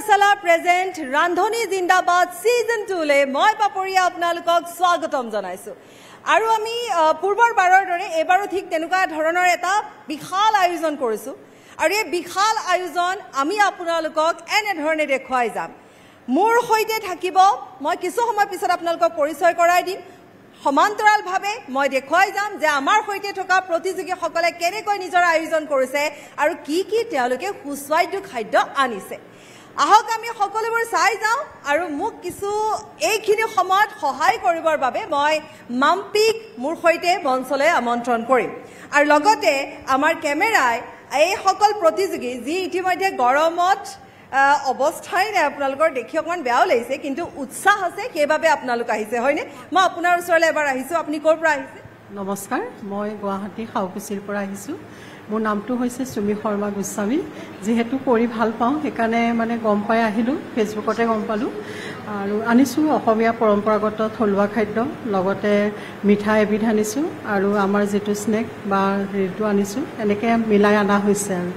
Masala present ৰান্ধনী জিন্দাবাদ সিজন 2 লে মই পাপৰিয়া আপোনালোকক স্বাগতম জনাইছো আৰু আমি পূৰ্বৰ বাৰৰ দৰে এবাৰো ঠিক তেনেকুৱা ধৰণৰ এটা বিশাল আয়োজন কৰিছো আৰু এই বিশাল আয়োজন আমি আপোনালোকক এনে ধৰণে দেখুৱাই যাম মোৰ হৈতে থাকিব মই কিছু সময় পিছত আপোনালোকক পৰিচয় কৰাই দিম সমান্তৰালভাৱে মই দেখুৱাই যাম যে আমাৰ হৈতে থকা প্ৰতিযোগীসকলে কেনেকৈ নিজৰ আয়োজন কৰিছে আৰু কি কি তেওঁলোকে সুস্বাদু খাদ্য আনিছে আহক আমি সকলোবোৰ চাই যাওঁ আৰু মোক কিছু এইখিনি সময়ত সহায় কৰিবৰ বাবে মই মাম্পিক মোৰ হৈতে মঞ্চলৈ আমন্ত্ৰণ কৰিম আৰু লগতে আমাৰ কেমেৰাই এই সকল প্ৰতিযোগী যি ইতিমধ্যে গৰমত অৱস্থাই নাই আপোনালোকৰ দেখি অকমান বেয়াও লাগিছে কিন্তু উৎসাহ আছে সেইবাবে আপোনালোক আহিছে হয়নে মই আপোনাৰ ওচৰলৈ এবাৰ আহিছো আপুনি ক'ৰ পৰা আহিছে নমস্কাৰ মই গুৱাহাটী খাউকুছিৰ পৰা আহিছো মোৰ নামটো হৈছে সুমি শৰ্মা গোস্বামী যেহেতু কৰি ভাল পাওঁ সেইকাৰণে মানে গম পাই আহিলোঁ ফেচবুকতে গম পালোঁ আৰু আনিছোঁ অসমীয়া পৰম্পৰাগত থলুৱা খাদ্য লগতে মিঠাই এবিধ আনিছোঁ আৰু আমাৰ যিটো স্নেক বা হেৰিটো আনিছোঁ এনেকৈ মিলাই অনা হৈছে আৰু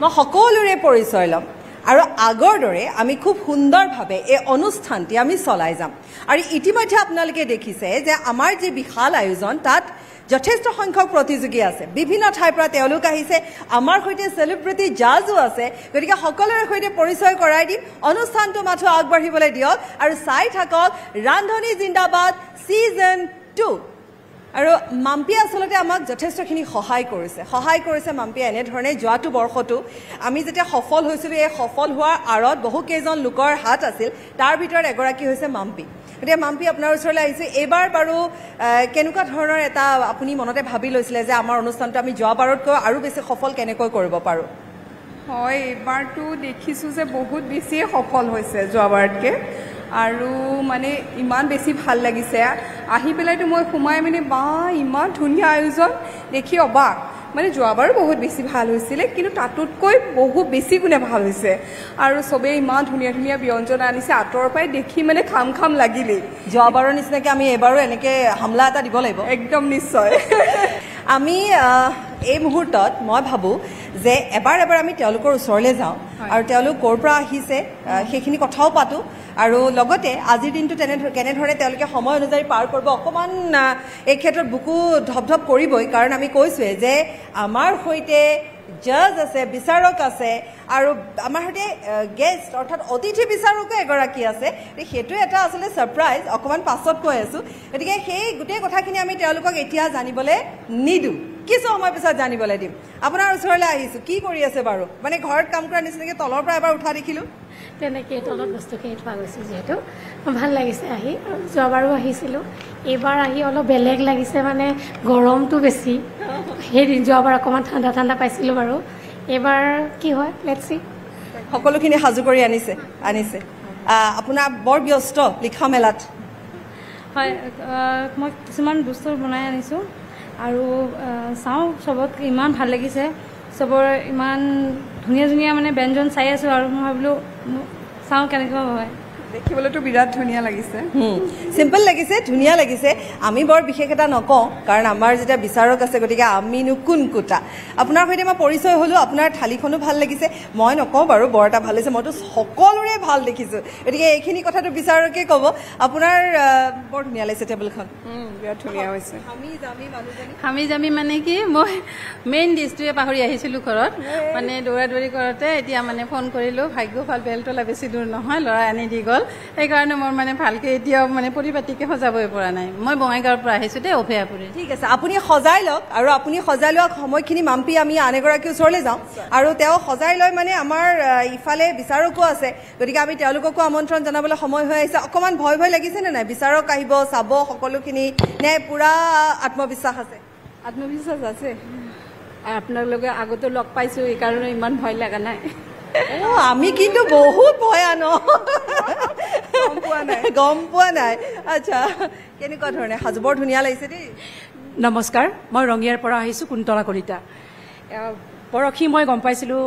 মই সকলোৰে পৰিচয় ল'ম আৰু আগৰ দৰে আমি খুব সুন্দৰভাৱে এই অনুষ্ঠানটি আমি চলাই যাম আৰু ইতিমধ্যে আপোনালোকে দেখিছে যে আমাৰ যি বিশাল আয়োজন তাত যথেষ্ট সংখ্যক প্ৰতিযোগী আছে বিভিন্ন ঠাইৰ পৰা তেওঁলোক আহিছে আমাৰ হৈতে সেলিব্ৰিটি জাজো আছে গতিকে সকলোৰে হৈতে পৰিচয় কৰাই দিম অনুষ্ঠানটো মাথো আগবাঢ়িবলৈ দিয়ক আৰু চাই থাকক ৰান্ধনী জিন্দাবাদ সিজন 2 আৰু মাম্পি আসলতে আমাক যথেষ্টখিনি সহায় কৰিছে মাম্পি এনেধৰণে যোৱাটো বৰ্ষটো আমি যেতিয়া সফল হৈছিলোঁ এই সফল হোৱাৰ আঁৰত বহুকেইজন লোকৰ হাত আছিল তাৰ ভিতৰত এগৰাকী হৈছে মাম্পি গতিকে মাম্পি আপোনাৰ ওচৰলৈ আহিছে এইবাৰ বাৰু কেনেকুৱা ধৰণৰ এটা আপুনি মনতে ভাবি লৈছিলে যে আমাৰ অনুষ্ঠানটো আমি যোৱাবাৰতকৈ আৰু বেছি সফল কেনেকৈ কৰিব পাৰোঁ হয় এইবাৰটো দেখিছোঁ যে বহুত বেছি সফল হৈছে যোৱাবাৰতকৈ আৰু মানে ইমান বেছি ভাল লাগিছে আহি পেলাইতো মই সোমাই মানে বা ইমান ধুনীয়া আয়োজন দেখি অবাক মানে যোৱাবাৰো বহুত বেছি ভাল হৈছিলে কিন্তু তাতোতকৈ বহুত বেছি গুণে ভাল হৈছে আৰু চবেই ইমান ধুনীয়া ধুনীয়া ব্যঞ্জন আনিছে আঁতৰৰ পৰাই দেখি মানে খাম লাগিলেই যোৱাবাৰৰ নিচিনাকৈ আমি এবাৰো এনেকৈ হামলা এটা দিব লাগিব একদম নিশ্চয় আমি এই মুহূৰ্তত মই ভাবোঁ যে এবাৰ আমি তেওঁলোকৰ ওচৰলৈ যাওঁ আৰু তেওঁলোক ক'ৰ পৰা আহিছে সেইখিনি কথাও পাতোঁ আৰু লগতে আজিৰ দিনটো কেনেধৰণে তেওঁলোকে সময় অনুযায়ী পাৰ কৰিব অকণমান এই ক্ষেত্ৰত বুকু ধপধপ কৰিবই কাৰণ আমি কৈছোঁৱে যে আমাৰ হৈতে জাজ আছে বিচাৰক আছে আৰু আমাৰ সৈতে গেষ্ট অৰ্থাৎ অতিথি বিচাৰকো এগৰাকী আছে সেইটো এটা আচলতে ছাৰপ্ৰাইজ অকণমান পাছত কৈ আছোঁ গতিকে সেই গোটেই কথাখিনি আমি তেওঁলোকক এতিয়া জানিবলৈ নিদিওঁ কিছু সময় পিছত জানিবলৈ দিম আপোনাৰ ওচৰলৈ আহিছোঁ কি কৰি আছে বাৰু মানে ঘৰত কাম কৰা নিচিনাকৈ তলৰ পৰা এবাৰ উঠা দেখিলোঁ তেনেকৈ তলত বস্তুখিনি থোৱা গৈছে যিহেতু ভাল লাগিছে আহি যোৱাবাৰো আহিছিলোঁ এইবাৰ আহি অলপ বেলেগ লাগিছে মানে গৰমটো বেছি সেই যোৱাবাৰ অকণমান ঠাণ্ডা পাইছিলোঁ বাৰু এইবাৰ কি হয় লেটছ চি সকলোখিনি সাজু কৰি আনিছে আপোনাৰ বৰ ব্যস্ত লিখা মেলাত হয় মই কিছুমান বস্তু বনাই আনিছোঁ আৰু চাওঁ চবত ইমান ভাল লাগিছে চবৰ ইমান ধুনীয়া মানে ব্যঞ্জন চাই আছোঁ আৰু মই ভাবিলোঁ চাওঁ কেনেকুৱা হয় দেখিবলৈতো বিৰাট ধুনীয়া লাগিছে চিম্পল লাগিছে ধুনীয়া লাগিছে আমি বৰ বিশেষ এটা নকওঁ কাৰণ আমাৰ যেতিয়া বিচাৰক আছে গতিকে আমিনো কোন কোটা আপোনাৰ সৈতে মই পৰিচয় হ'লোঁ আপোনাৰ থালিখনো ভাল লাগিছে মই নকওঁ বাৰু বৰ এটা ভাল হৈছে মইতো সকলোৰে ভাল দেখিছোঁ গতিকে এইখিনি কথাটো বিচাৰকে ক'ব আপোনাৰ বৰ ধুনীয়া লাগিছে টেবুলখন বিৰাট ধুনীয়া হৈছে হামি জামি মানে কি মই মেইন ডিছটোৱে পাহৰি আহিছিলোঁ ঘৰত মানে দৌৰা কৰোঁতে এতিয়া মানে ফোন কৰিলোঁ ভাগ্য ভাল বেলতলা বেছি দূৰ নহয় ল'ৰাই আনি দি গ'ল সেইকাৰণে মোৰ মানে ভালকৈ এতিয়াও মানে পৰিপাটিকৈ সজাবই পৰা নাই মই বঙাইগাঁৱৰ পৰা আহিছোঁ দেই অভয়াপুৰী ঠিক আছে আপুনি সজাই লওক আৰু আপুনি সজাই লোৱা সময়খিনি মাম্পি আমি আন এগৰাকীৰ ওচৰলৈ যাওঁ আৰু তেওঁ সজাই লৈ মানে আমাৰ ইফালে বিচাৰকো আছে গতিকে আমি তেওঁলোককো আমন্ত্ৰণ জনাবলৈ সময় হৈ আহিছে অকণমান ভয় লাগিছেনে নাই বিচাৰক আহিব চাব সকলোখিনি নে পূৰা আত্মবিশ্বাস আছে আত্মবিশ্বাস আছে আপোনালোকে আগতে লগ পাইছোঁ এইকাৰণে ইমান ভয় লগা নাই আমি কিন্তু বহুত ভয়ানক গম পোৱা নাই আচ্ছা কেনেকুৱা ধৰণে সাজু বৰ ধুনীয়া লাগিছে দেই নমস্কাৰ মই ৰঙিয়াৰ পৰা আহিছোঁ কুন্তলা কলিতা পৰহি মই গম পাইছিলোঁ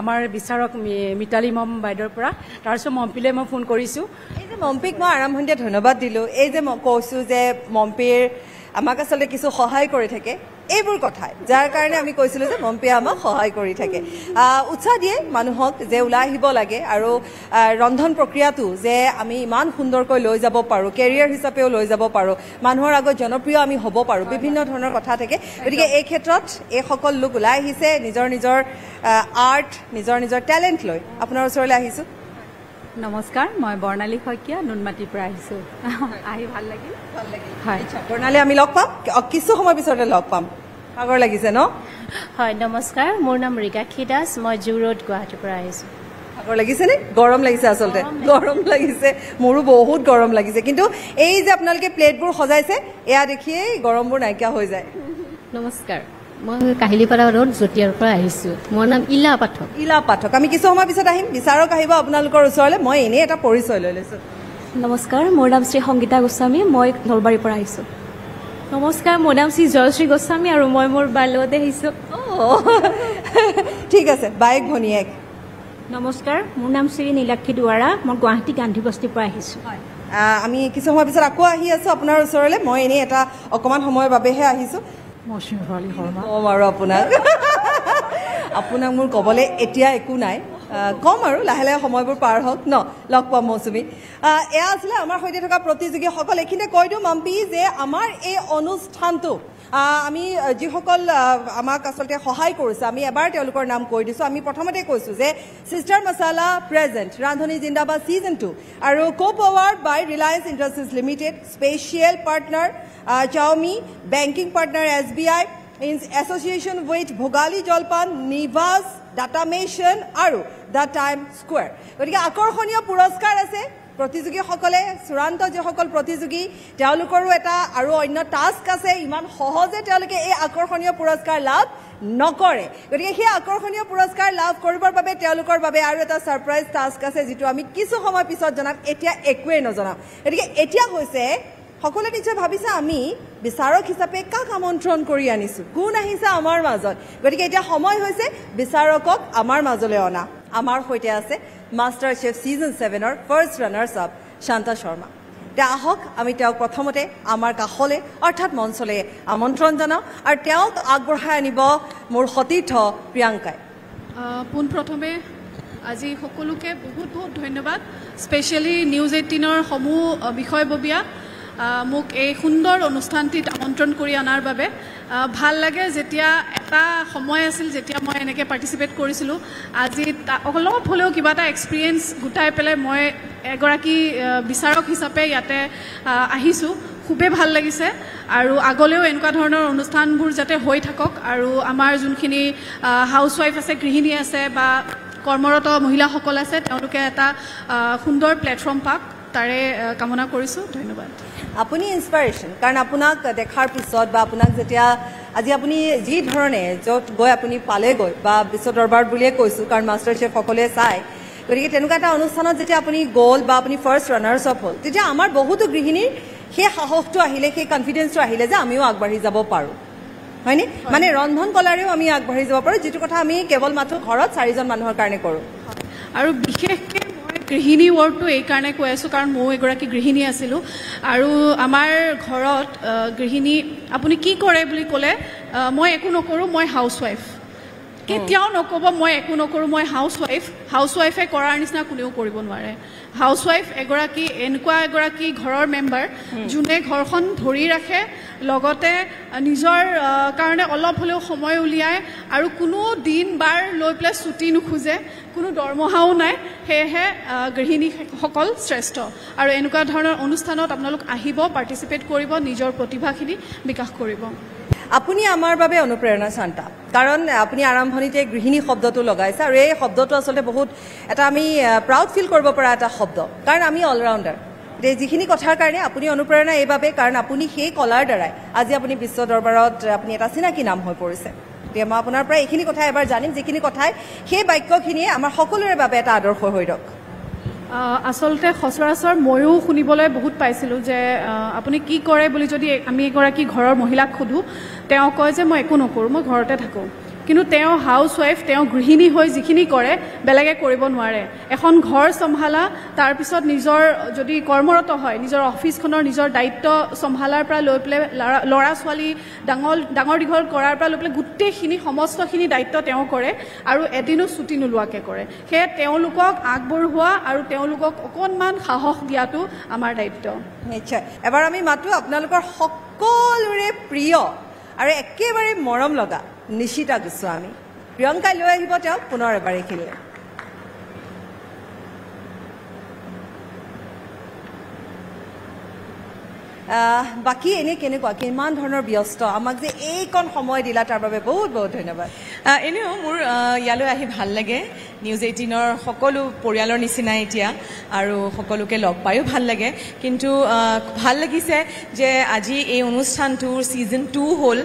আমাৰ বিচাৰক মিতালী মম বাইদেউৰ পৰা তাৰপিছত মম্পীলৈ মই ফোন কৰিছোঁ এই যে মম্পীক মই আৰম্ভণিতে ধন্যবাদ দিলোঁ এই যে মই কৈছোঁ যে মম্পীৰ আমাক আচলতে কিছু সহায় কৰি থাকে এইবোৰ কথাই যাৰ কাৰণে আমি কৈছিলোঁ যে মম্পিয়ে আমাক সহায় কৰি থাকে উৎসাহ দিয়ে মানুহক যে ওলাই আহিব লাগে আৰু ৰন্ধন প্ৰক্ৰিয়াটো যে আমি ইমান সুন্দৰকৈ লৈ যাব পাৰোঁ কেৰিয়াৰ হিচাপেও লৈ যাব পাৰোঁ মানুহৰ আগত জনপ্ৰিয় আমি হ'ব পাৰোঁ বিভিন্ন ধৰণৰ কথা থাকে গতিকে এই ক্ষেত্ৰত এই সকল লোক ওলাই আহিছে নিজৰ নিজৰ আৰ্ট নিজৰ নিজৰ টেলেণ্ট লৈ আপোনাৰ ওচৰলৈ আহিছোঁ নমস্কাৰ মই বৰ্ণালী শইকীয়া নুনমাটিৰ পৰা আহিছোঁ আহি ভাল লাগিল হয় বৰ্ণালী আমি লগ পাম কিছু সময় পিছতে লগ পাম ভাগৰ লাগিছে ন হয় নমস্কাৰ মোৰ নাম ৰিকাক্ষী দাস মই জু ৰোড গুৱাহাটীৰ পৰা আহিছোঁ ভাগৰ লাগিছে নে গৰম লাগিছে আচলতে গৰম লাগিছে মোৰো বহুত গৰম লাগিছে কিন্তু এই যে আপোনালোকে প্লেটবোৰ সজাইছে এয়া দেখিয়েই গৰমবোৰ নাইকিয়া হৈ যায় নমস্কাৰ মই কাহিলীপাৰা ৰোড জটিয়াৰ পৰা আহিছোঁ মোৰ নাম ইলা পাঠক আমি কিছু সময় পিছত আহিম বিচাৰক আহিব আপোনালোকৰ ওচৰলৈ মই এনেই এটা পৰিচয় লৈ লৈছোঁ নমস্কাৰ মোৰ নাম শ্ৰী সংগীতা গোস্বামী মই নলবাৰীৰ পৰা আহিছোঁ নমস্কাৰ মোৰ নাম শ্ৰী জয়শ্ৰী গোস্বামী আৰু মই মোৰ বাৰ লগতে আহিছোঁ ঠিক আছে বাইক ভনীয়েক নমস্কাৰ মোৰ নাম শ্ৰী নীলাক্ষী দুৱাৰা মই গুৱাহাটী গান্ধী বস্তিৰ পৰা আহিছোঁ আমি কিছু সময় পিছত আকৌ আহি আছোঁ আপোনাৰ ওচৰলৈ মই এনেই এটা অকণমান সময়ৰ বাবেহে আহিছোঁ মৌচুমী ভৰালী শৰ্মা কম আৰু আপোনাক মোৰ ক'বলৈ এতিয়া একো নাই কম আৰু লাহে লাহে সময়বোৰ পাৰ হওক ন লগ পাম মৌচুমী এয়া আছিলে আমাৰ সৈতে থকা প্ৰতিযোগীসকল এইখিনিতে কৈ দিওঁ মাম্পি যে আমাৰ এই অনুষ্ঠানটো আমি যিসকল আমাক আচলতে সহায় কৰিছে আমি এবাৰ তেওঁলোকৰ নাম কৈ দিছোঁ আমি প্ৰথমতে কৈছোঁ যে চিষ্টাৰ মছালা প্ৰেজেণ্ট ৰান্ধনী জিন্দাবাদ ছিজন 2 আৰু co powered by Reliance Industries Limited special partner Xiaomi banking partner SBI in association with Bhogali Jolpan Nivas ডাটামেশ্যন আৰু দ্য টাইম স্কুৱেৰ গতিকে আকৰ্ষণীয় পুৰস্কাৰ আছে প্ৰতিযোগীসকলে চূড়ান্ত যিসকল প্ৰতিযোগী তেওঁলোকৰো এটা আৰু অন্য টাস্ক আছে ইমান সহজে তেওঁলোকে এই আকৰ্ষণীয় পুৰস্কাৰ লাভ নকৰে গতিকে সেই আকৰ্ষণীয় পুৰস্কাৰ লাভ কৰিবৰ বাবে তেওঁলোকৰ বাবে আৰু এটা ছাৰপ্ৰাইজ টাস্ক আছে যিটো আমি কিছু সময় পিছত জনাম এতিয়া একোৱেই নজনাম গতিকে এতিয়া হৈছে সকলোৱে নিশ্চয় ভাবিছে আমি বিচাৰক হিচাপে কাক আমন্ত্ৰণ কৰি আনিছোঁ কোন আহিছে আমাৰ মাজত গতিকে এতিয়া সময় হৈছে বিচাৰকক আমাৰ মাজলৈ অনা আমাৰ সৈতে আছে মাষ্টাৰ চেফ ছিজন 7ৰ first runners up Shanta Sharma এতিয়া আহক আমি তেওঁক প্ৰথমতে আমাৰ কাষলৈ অৰ্থাৎ মঞ্চলৈ আমন্ত্ৰণ জনাওঁ আৰু তেওঁক আগবঢ়াই আনিব মোৰ সতীৰ্থ প্ৰিয়ংকাই পোনপ্ৰথমে আজি সকলোকে বহুত বহুত ধন্যবাদ স্পেচিয়েলি নিউজ 18ৰ সমূহ বিষয়ববীয়া মোক এই সুন্দৰ অনুষ্ঠানটিত আমন্ত্ৰণ কৰি অনাৰ বাবে ভাল লাগে যেতিয়া এটা সময় আছিল যেতিয়া মই এনেকৈ পাৰ্টিচিপেট কৰিছিলোঁ আজি অলপ হ'লেও কিবা এটা এক্সপিৰিয়েঞ্চ গোটাই পেলাই মই এগৰাকী বিচাৰক হিচাপে ইয়াতে আহিছোঁ খুবেই ভাল লাগিছে আৰু আগলৈও এনেকুৱা ধৰণৰ অনুষ্ঠানবোৰ যাতে হৈ থাকক আৰু আমাৰ যোনখিনি হাউচৱাইফ আছে গৃহিণী আছে বা কৰ্মৰত মহিলাসকল আছে তেওঁলোকে এটা সুন্দৰ প্লেটফৰ্ম পাওক তাৰে কামনা কৰিছোঁ ধন্যবাদ আপুনি ইনস্পাইৰেশ্যন কাৰণ আপোনাক দেখাৰ পিছত বা আপোনাক যেতিয়া আজি আপুনি যি ধৰণে য'ত গৈ আপুনি পালেগৈ বা বিশ্ব দৰবাৰ বুলিয়ে কৈছোঁ কাৰণ মাষ্টাৰ চেফ সকলোৱে চায় গতিকে তেনেকুৱা এটা অনুষ্ঠানত যেতিয়া আপুনি গ'ল বা আপুনি ফাৰ্ষ্ট ৰানাৰ্ছ আপ হ'ল তেতিয়া আমাৰ বহুতো গৃহিণীৰ সেই সাহসটো আহিলে সেই কনফিডেন্সটো আহিলে যে আমিও আগবাঢ়ি যাব পাৰোঁ হয়নে মানে ৰন্ধন কলাৰেও আমি আগবাঢ়ি যাব পাৰোঁ যিটো কথা আমি কেৱল মাত্ৰ ঘৰত 4জন মানুহৰ কাৰণে কৰোঁ আৰু বিশেষকৈ গৃহিণী ৱৰ্ডটো এইকাৰণে কৈ আছোঁ কাৰণ ময়ো এগৰাকী গৃহিণী আছিলোঁ আৰু আমাৰ ঘৰত গৃহিণী আপুনি কি কৰে বুলি ক'লে মই একো নকৰোঁ মই হাউচৱাইফ কেতিয়াও নক'ব মই একো নকৰোঁ মই হাউচৱাইফে কৰাৰ নিচিনা কোনেও কৰিব নোৱাৰে হাউচৱাইফ এগৰাকী এনেকুৱা এগৰাকী ঘৰৰ মেম্বাৰ যোনে ঘৰখন ধৰি ৰাখে লগতে নিজৰ কাৰণে অলপ হ'লেও সময় উলিয়ায় আৰু কোনো দিন বাৰ লৈ পেলাই ছুটি নোখোজে কোনো দৰমহাও নাই সেয়েহে গৃহিণীসকল শ্ৰেষ্ঠ আৰু এনেকুৱা ধৰণৰ অনুষ্ঠানত আপোনালোক আহিব পাৰ্টিচিপেট কৰিব নিজৰ প্ৰতিভাখিনি বিকাশ কৰিব আপুনি আমাৰ বাবে অনুপ্ৰেৰণা শান্তা কাৰণ আপুনি আৰম্ভণিতে গৃহিণী শব্দটো লগাইছে আৰু এই শব্দটো আচলতে বহুত এটা আমি প্ৰাউড ফিল কৰিব পৰা এটা শব্দ কাৰণ আমি অলৰাউণ্ডাৰ যিখিনি কথাৰ কাৰণে আপুনি অনুপ্ৰেৰণা এইবাবে কাৰণ আপুনি সেই কলাৰ দ্বাৰাই আজি আপুনি বিশ্ব দৰবাৰত আপুনি এটা চিনাকি নাম হৈ পৰিছে এতিয়া মই আপোনাৰ পৰা এইখিনি কথা এবাৰ জানিম যিখিনি কথাই সেই বাক্যখিনিয়ে আমাৰ সকলোৰে বাবে এটা আদৰ্শ হৈ ৰওক আচলতে সচৰাচৰ ময়ো শুনিবলৈ বহুত পাইছিলোঁ যে আপুনি কি কৰে বুলি যদি আমি এগৰাকী ঘৰৰ মহিলাক সোধোঁ তেওঁ কয় যে মই একো নকৰোঁ মই ঘৰতে থাকোঁ কিন্তু তেওঁ হাউচ ৱাইফ, তেওঁ গৃহিণী হৈ যিখিনি কৰে বেলেগে কৰিব নোৱাৰে। এখন ঘৰ চম্ভালা, তাৰপিছত নিজৰ যদি কৰ্মৰত হয় নিজৰ অফিচখনৰ নিজৰ দায়িত্ব চম্ভালাৰ পৰা লৈ পেলাই ল'ৰা ছোৱালী ডাঙৰ দীঘল কৰাৰ পৰা লৈ পেলাই গোটেইখিনি সমস্তখিনি দায়িত্ব তেওঁ কৰে আৰু এদিনো ছুটি নোলোৱাকৈ কৰে। সেয়ে তেওঁলোকক আগবঢ়োৱা আৰু তেওঁলোকক অকণমান সাহস দিয়াটো আমাৰ দায়িত্ব। নিশ্চয়। এবাৰ আমি মাতো আপোনালোকৰ সকলোৰে প্ৰিয় আৰু একেবাৰে মৰম লগা নিশিতা গোস্বামী। প্ৰিয়ংকাই লৈ আহিব তেওঁক পুনৰ এবাৰ এইখিনিলে। বাকী এনে কেনেকুৱা, কিমান ধৰণৰ ব্যস্ত, আমাক যে এইকণ সময় দিলা তাৰ বাবে বহুত বহুত ধন্যবাদ। এনেও মোৰ ইয়ালৈ আহি ভাল লাগে, নিউজ 18ৰ সকলো পৰিয়ালৰ নিচিনাই এতিয়া, আৰু সকলোকে লগ পায়ো ভাল লাগে। কিন্তু ভাল লাগিছে যে আজি এই অনুষ্ঠানটোৰ ছিজন 2 হ'ল।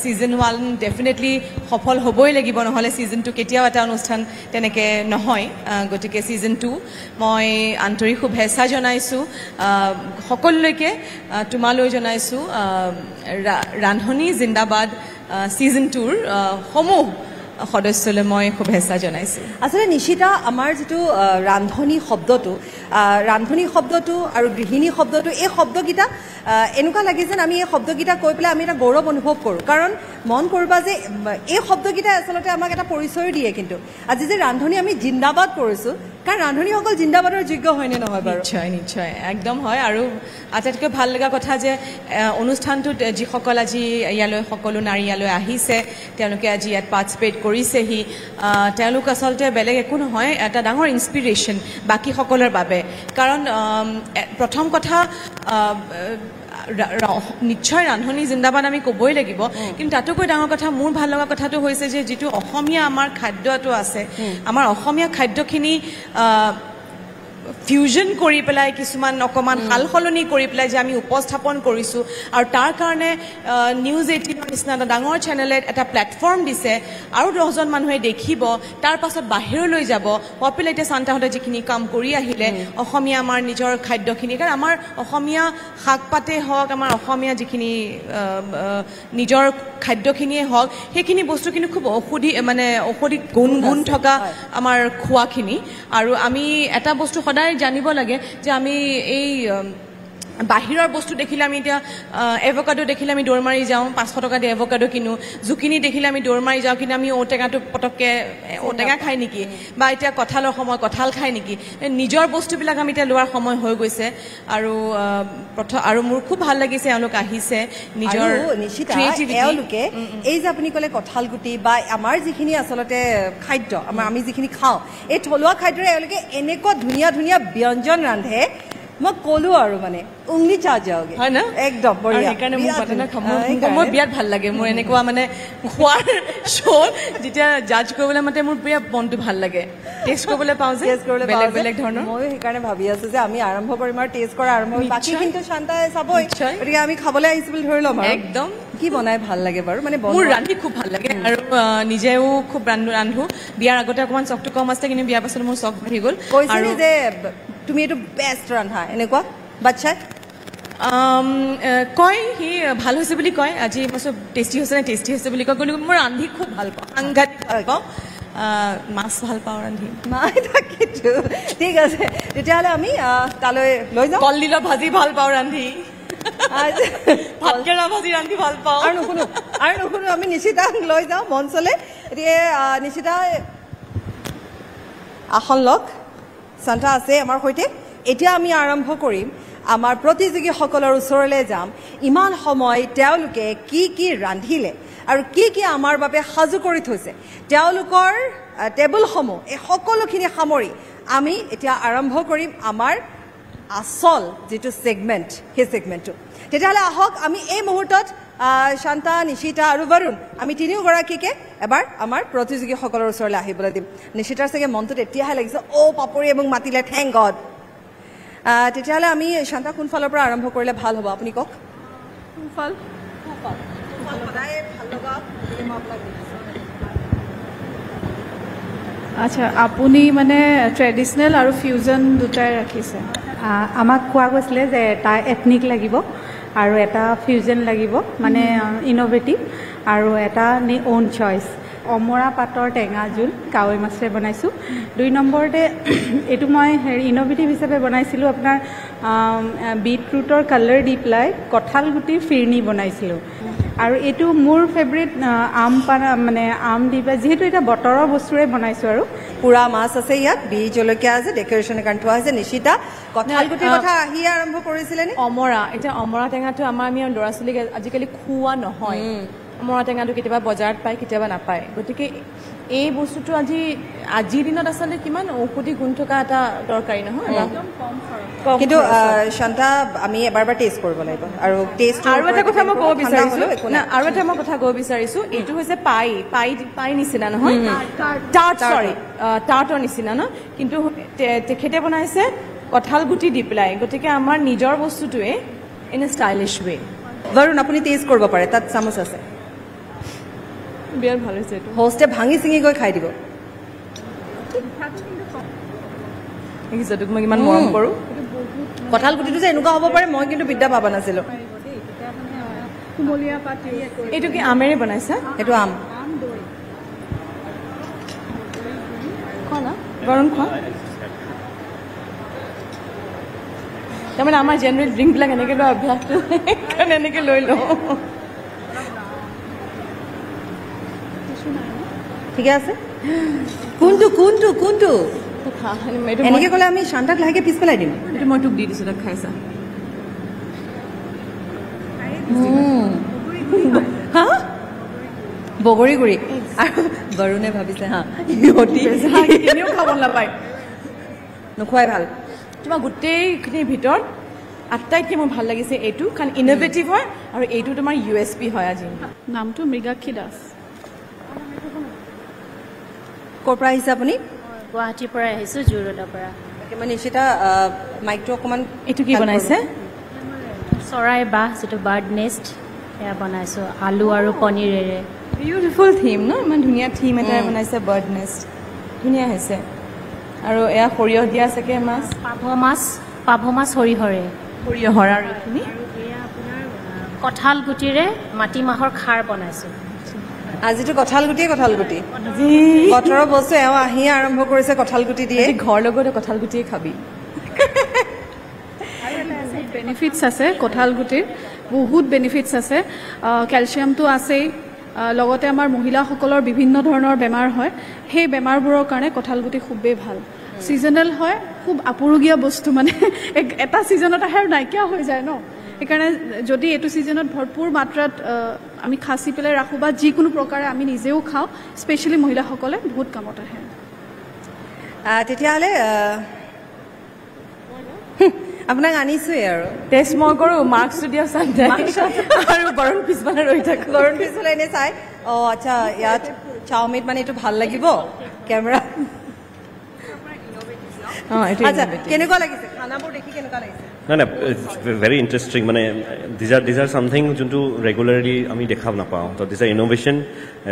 ছিজন 1 ডেফিনেটলি সফল হ'বই লাগিব, নহ'লে ছিজন 2 কেতিয়াও এটা অনুষ্ঠান তেনেকৈ নহয়। গতিকে ছিজন 2 মই আন্তৰিক শুভেচ্ছা জনাইছোঁ সকলোলৈকে, তোমালৈ জনাইছোঁ ৰান্ধনী জিন্দাবাদ ছিজন 2ৰ সমূহ সদস্যলৈ মই শুভেচ্ছা জনাইছোঁ। আচলতে নিশিতা, আমাৰ যিটো ৰান্ধনী শব্দটো আৰু গৃহিণী শব্দটো, এই শব্দকেইটা এনেকুৱা লাগে যেন আমি এই শব্দকেইটা কৈ পেলাই আমি এটা গৌৰৱ অনুভৱ কৰোঁ। কাৰণ মন কৰিবা যে এই শব্দকেইটাই আচলতে আমাক এটা পৰিচয় দিয়ে। কিন্তু আজি যে ৰান্ধনী আমি জিন্দাবাদ কৰিছোঁ, কাৰণ ৰান্ধনীসকল জিন্দাবাদৰ যোগ্য হয়নে নহয় বাৰু? নিশ্চয় নিশ্চয়, একদম হয়। আৰু আটাইতকৈ ভাল লগা কথা যে অনুষ্ঠানটোত যিসকল আজি ইয়ালৈ সকলো নাৰী ইয়ালৈ আহিছে, তেওঁলোকে আজি ইয়াত পাৰ্টিচিপেট কৰিছেহি, তেওঁলোক আচলতে বেলেগ একো নহয়, এটা ডাঙৰ ইনস্পিৰেশ্যন বাকীসকলৰ বাবে। কাৰণ প্ৰথম কথা নিশ্চয় ৰান্ধনী জিন্দাবাদ আমি ক'বই লাগিব, কিন্তু তাতোকৈ ডাঙৰ কথা, মোৰ ভাল লগা কথাটো হৈছে যে যিটো অসমীয়া আমাৰ খাদ্যটো আছে, আমাৰ অসমীয়া খাদ্যখিনি ফিউজন কৰি পেলাই কিছুমান অকণমান সাল সলনি কৰি পেলাই যে আমি উপস্থাপন কৰিছোঁ, আৰু তাৰ কাৰণে নিউজ 18ৰ নিচিনা এটা ডাঙৰ চেনেলে এটা প্লেটফৰ্ম দিছে, আৰু 10জন মানুহে দেখিব, তাৰ পাছত বাহিৰলৈ যাব। পপুলাৰিটি চান্তাহঁতে যিখিনি কাম কৰি আহিলে অসমীয়া আমাৰ নিজৰ খাদ্যখিনি, কাৰণ আমাৰ অসমীয়া শাক পাতেই হওক, আমাৰ অসমীয়া যিখিনি নিজৰ খাদ্যখিনিয়ে হওক, সেইখিনি বস্তুখিনি খুব ঔষধি গুণ থকা আমাৰ খোৱাখিনি। আৰু আমি এটা বস্তু সদায় জানিব লাগে যে আমি এই বাহিৰৰ বস্তু দেখিলে, আমি এতিয়া এভোকাডো দেখিলে আমি দৌৰ মাৰি যাওঁ, 500 টকা দি এভোকাডো কিনো, জুকিনি দেখিলে আমি দৌৰ মাৰি যাওঁ, কিন্তু আমি ঔটেঙাটো পটককৈ ঔটেঙা খাই নেকি, বা এতিয়া কঁঠালৰ সময় কঁঠাল খাই নেকি, নিজৰ বস্তুবিলাক আমি এতিয়া লোৱাৰ সময় হৈ গৈছে। আৰু মোৰ খুব ভাল লাগিছে এওঁলোক আহিছে নিজৰ এওঁলোকে এই যে আপুনি ক'লে কঁঠাল গুটি বা আমাৰ যিখিনি আচলতে খাদ্য, আমি যিখিনি খাওঁ, এই থলুৱা খাদ্যৰে এওঁলোকে এনেকুৱা ধুনীয়া ধুনীয়া ব্যঞ্জন ৰান্ধে, মই ক'লো আৰু মানে উংলি চা যাওগে, হয় না? একদম বঢ়িয়া। সেইকাৰণে মোৰ বিৰাট ভাল লাগে। মোৰ এনেকুৱা মানে খোৱাৰ শ্ব' যেতিয়া জাজ কৰিবলৈ মাতে, মোৰ বিৰাট মনটো ভাল লাগে, টেষ্ট কৰিবলৈ পাওঁ যে বেলেগ বেলেগ ধৰণৰ। ময়ো সেইকাৰণে ভাবি আছো যে আমি আৰম্ভ কৰিম আৰু টেষ্ট কৰা আৰম্ভ কৰিম। বাকী কিন্তু শান্তাই চাবই, গতিকে আমি খাবলৈ আহিছো বুলি ধৰি ল'ম। একদম। কি বনাই ভাল লাগে বাৰু? মানে মোৰ ৰান্ধি খুব ভাল লাগে, আৰু নিজেও খুব ৰান্ধো। বিয়াৰ আগতে অকণমান চখটো কম আছে, কিন্তু বিয়াৰ পাছত মোৰ চখ বাঢ়ি গ'ল। কৈছিলি যে তুমি এইটো বেষ্ট ৰান্ধা, এনেকুৱা বাচ্ছাই কয়, সি ভাল হৈছে বুলি কয়। আজি মই চব টেষ্টি হৈছে নে টেষ্টি হৈছে বুলি কয়, কিন্তু মই ৰান্ধি খুব ভাল পাওঁ, সাংঘাতিক ভাল পাওঁ। মাছ ভাল পাওঁ ৰান্ধি। তাকেইতো, ঠিক আছে, তেতিয়াহ'লে আমি তালৈ লৈ যাওঁ। কলডিলৰ ভাজি ভাল পাওঁ ৰান্ধি, ভাতকেৰেলা ভাজি ৰান্ধি ভাল পাওঁ। আৰু নুশুনো আমি নিশিতাক লৈ যাওঁ মঞ্চলৈ। এতিয়া নিশিতা আসন লওক, শান্তা আছে আমাৰ সৈতে। এতিয়া আমি আৰম্ভ কৰিম, আমাৰ প্ৰতিযোগীসকলৰ ওচৰলৈ যাম। ইমান সময় তেওঁলোকে কি কি ৰান্ধিলে আৰু কি কি আমাৰ বাবে সাজু কৰি থৈছে, তেওঁলোকৰ টেবুলসমূহ, এই সকলোখিনি সামৰি আমি এতিয়া আৰম্ভ কৰিম আমাৰ আচল যিটো ছেগমেণ্ট, সেই ছেগমেণ্টটো। তেতিয়াহ'লে আহক আমি এই মুহূৰ্তত শান্তা, নিশিতা আৰু বৰুণ, আমি তিনিওগৰাকীকে এবাৰ আমাৰ প্ৰতিযোগীসকলৰ ওচৰলৈ আহিবলৈ দিম। নিশিতাৰ চাগে মনটোত এতিয়াহে লাগিছে, পাপৰিয়ে মোক মাতিলে, থেংক গড। তেতিয়াহ'লে আমি শান্তা কোনফালৰ পৰা আৰম্ভ কৰিলে ভাল হ'ব আপুনি কওক? সোঁফাল। সদায় ভাল লগা। আচ্ছা, আপুনি মানে ট্ৰেডিশ্যনেল আৰু ফিউজন দুটাই ৰাখিছে? আমাক কোৱা গৈছিলে যে এটা এথনিক লাগিব, আৰু এটা ফিউজন লাগিব মানে ইন'ভেটিভ আৰু এটা ওন চইচ অমৰা পাতৰ টেঙা জোল কাৱৈ মাছেৰে বনাইছোঁ 2 নম্বৰতে এইটো মই ইন'ভেটিভ হিচাপে বনাইছিলোঁ আপোনাৰ বিটৰুটৰ কালাৰ দি পেলাই কঁঠাল গুটিৰ ফিৰনি বনাইছিলোঁ আৰু এইটো মোৰ ফেভৰেট মানে আম দি পেলাই যিহেতু এটা বতৰৰ বস্তুৰে বনাইছোঁ আৰু পুৰা মাছ আছে ইয়াত বি জলকীয়া আছে ডেকৰেশ্যনৰ কাৰণে থোৱা হৈছে নিশিতা কঁঠাল গুটিৰ কথা আহি আৰম্ভ কৰিছিলে নে অমৰা এতিয়া অমৰা টেঙাটো আমাৰ ল'ৰা ছোৱালীক আজিকালি খোৱা নহয় অমৰা টেঙাটো কেতিয়াবা বজাৰত পায় কেতিয়াবা নাপায় গতিকে এই বস্তুটো আজিৰ দিনত আচলতে কিমান ঔষধি গুণ থকা এটা দৰকাৰী নহয় কিন্তু শান্তা আমি এবাৰ টেষ্ট কৰিব লাগিব আৰু টেষ্ট আৰু এটা কথা মই ক'ব বিচাৰিছোঁ আৰু এটা মই কথা ক'ব বিচাৰিছোঁ এইটো হৈছে পাই নিচিনা নহয় টাৰ্টৰ নিচিনা ন কিন্তু তেখেতে বনাইছে কঁঠাল গুটি দি পেলাই গতিকে আমাৰ নিজৰ বস্তুটোৱে ইন এ ষ্টাইলিছ ৱে বৰুণ আপুনি টেষ্ট কৰিব পাৰে তাত চামুচ আছে বিয়াৰ ভাল হৈছে এইটো হোষ্টে ভাঙি চিঙি গৈ খাই দিব দেখিছা তোক মই ইমান মৰম কৰোঁ কঁঠাল গুটিটো যে এনেকুৱা হ'ব পাৰে মই কিন্তু বিদ্যা পাবা নাছিলোঁ এইটো কি আমেৰে বনাইছা এইটো আম খোৱা না গৰম খোৱা তাৰমানে আমাৰ জেনেৰেল ড্ৰিংকবিলাক এনেকৈ লোৱা অভ্যাসটো সেইকাৰণে এনেকৈ লৈ লওঁ ঠিকে আছে কোনটো এনেকে ক'লে আমি শান্তাক লাহেকে পিছ পেলাই দিম এইটো মই তোক দি দিছোঁ তাক খাইছা হা বগৰী গুৰি আৰু বৰুণে ভাবিছে হা সিহঁতি এনেও খাব নাপায় নোখোৱাই ভাল তোমাৰ গোটেইখিনিৰ ভিতৰত আটাইতকৈ মোৰ ভাল লাগিছে এইটো কাৰণ ইন'ভেটিভ হয় আৰু এইটো তোমাৰ USP হয় আজি নামটো মৃগাক্ষী দাস ক'ৰ পৰা আহিছে আপুনি গুৱাহাটীৰ পৰা আহিছোঁ জুৰোডৰ পৰা মানে নিশ্চিতা মাইকটো অকণমান এইটো কি বনাইছে চৰাই বাহ যিটো বাৰ্ড নেষ্ট সেয়া বনাইছোঁ আলু আৰু পনীৰেৰে বিউটিফুল থিম ন ইমান ধুনীয়া থিম এটাই বনাইছে বাৰ্ড নেষ্ট ধুনীয়া হৈছে আৰু এয়া সৰিয়হ দিয়া চাগে মাছ পাভ মাছ সৰিয়হৰে সৰিয়হৰ আৰু এইখিনি কঁঠাল গুটিৰে মাটিমাহৰ খাৰ বনাইছোঁ আজিতো কঁঠাল গুটি বতৰৰ বস্তু এওঁ আহি আৰম্ভ কৰিছে কঁঠাল গুটি দিয়ে ঘৰ লগতে কঁঠাল গুটিয়ে খাবি বেনিফিটছ আছে কঁঠাল গুটিৰ বহুত বেনিফিটছ আছে কেলছিয়ামটো আছেই লগতে আমাৰ মহিলাসকলৰ বিভিন্ন ধৰণৰ বেমাৰ হয় সেই বেমাৰবোৰৰ কাৰণে কঁঠাল গুটি খুবেই ভাল ছিজনেল হয় খুব আপুৰুগীয়া বস্তু মানে এটা ছিজনত আহে আৰু নাইকিয়া হৈ যায় ন সেইকাৰণে যদি এইটো ছিজনত ভৰপূৰ মাত্ৰাত আমি খাচি পেলাই ৰাখোঁ বা যিকোনো প্ৰকাৰে আমি নিজেও খাওঁ স্পেচিয়েলি মহিলাসকলে বহুত কামত আহে তেতিয়াহ'লে আপোনাক আনিছোৱেই আৰু টেষ্ট মই কৰোঁ মাৰ্কছটো দিয়া চানডে আৰু বৰণ পিছফালে ৰৈ থাকোঁ বৰণ পিছফালে এনে চাই আচ্ছা ইয়াত চাওমিন মানে এইটো ভাল লাগিব কেমেৰা আচ্ছা কেনেকুৱা লাগিছে খানাবোৰ দেখি কেনেকুৱা লাগিছে নাই ভেৰি ইণ্টাৰেষ্টিং মানে দিজ আৰ চামথিং যোনটো ৰেগুলাৰলি আমি দেখা নাপাওঁ তো these are innovation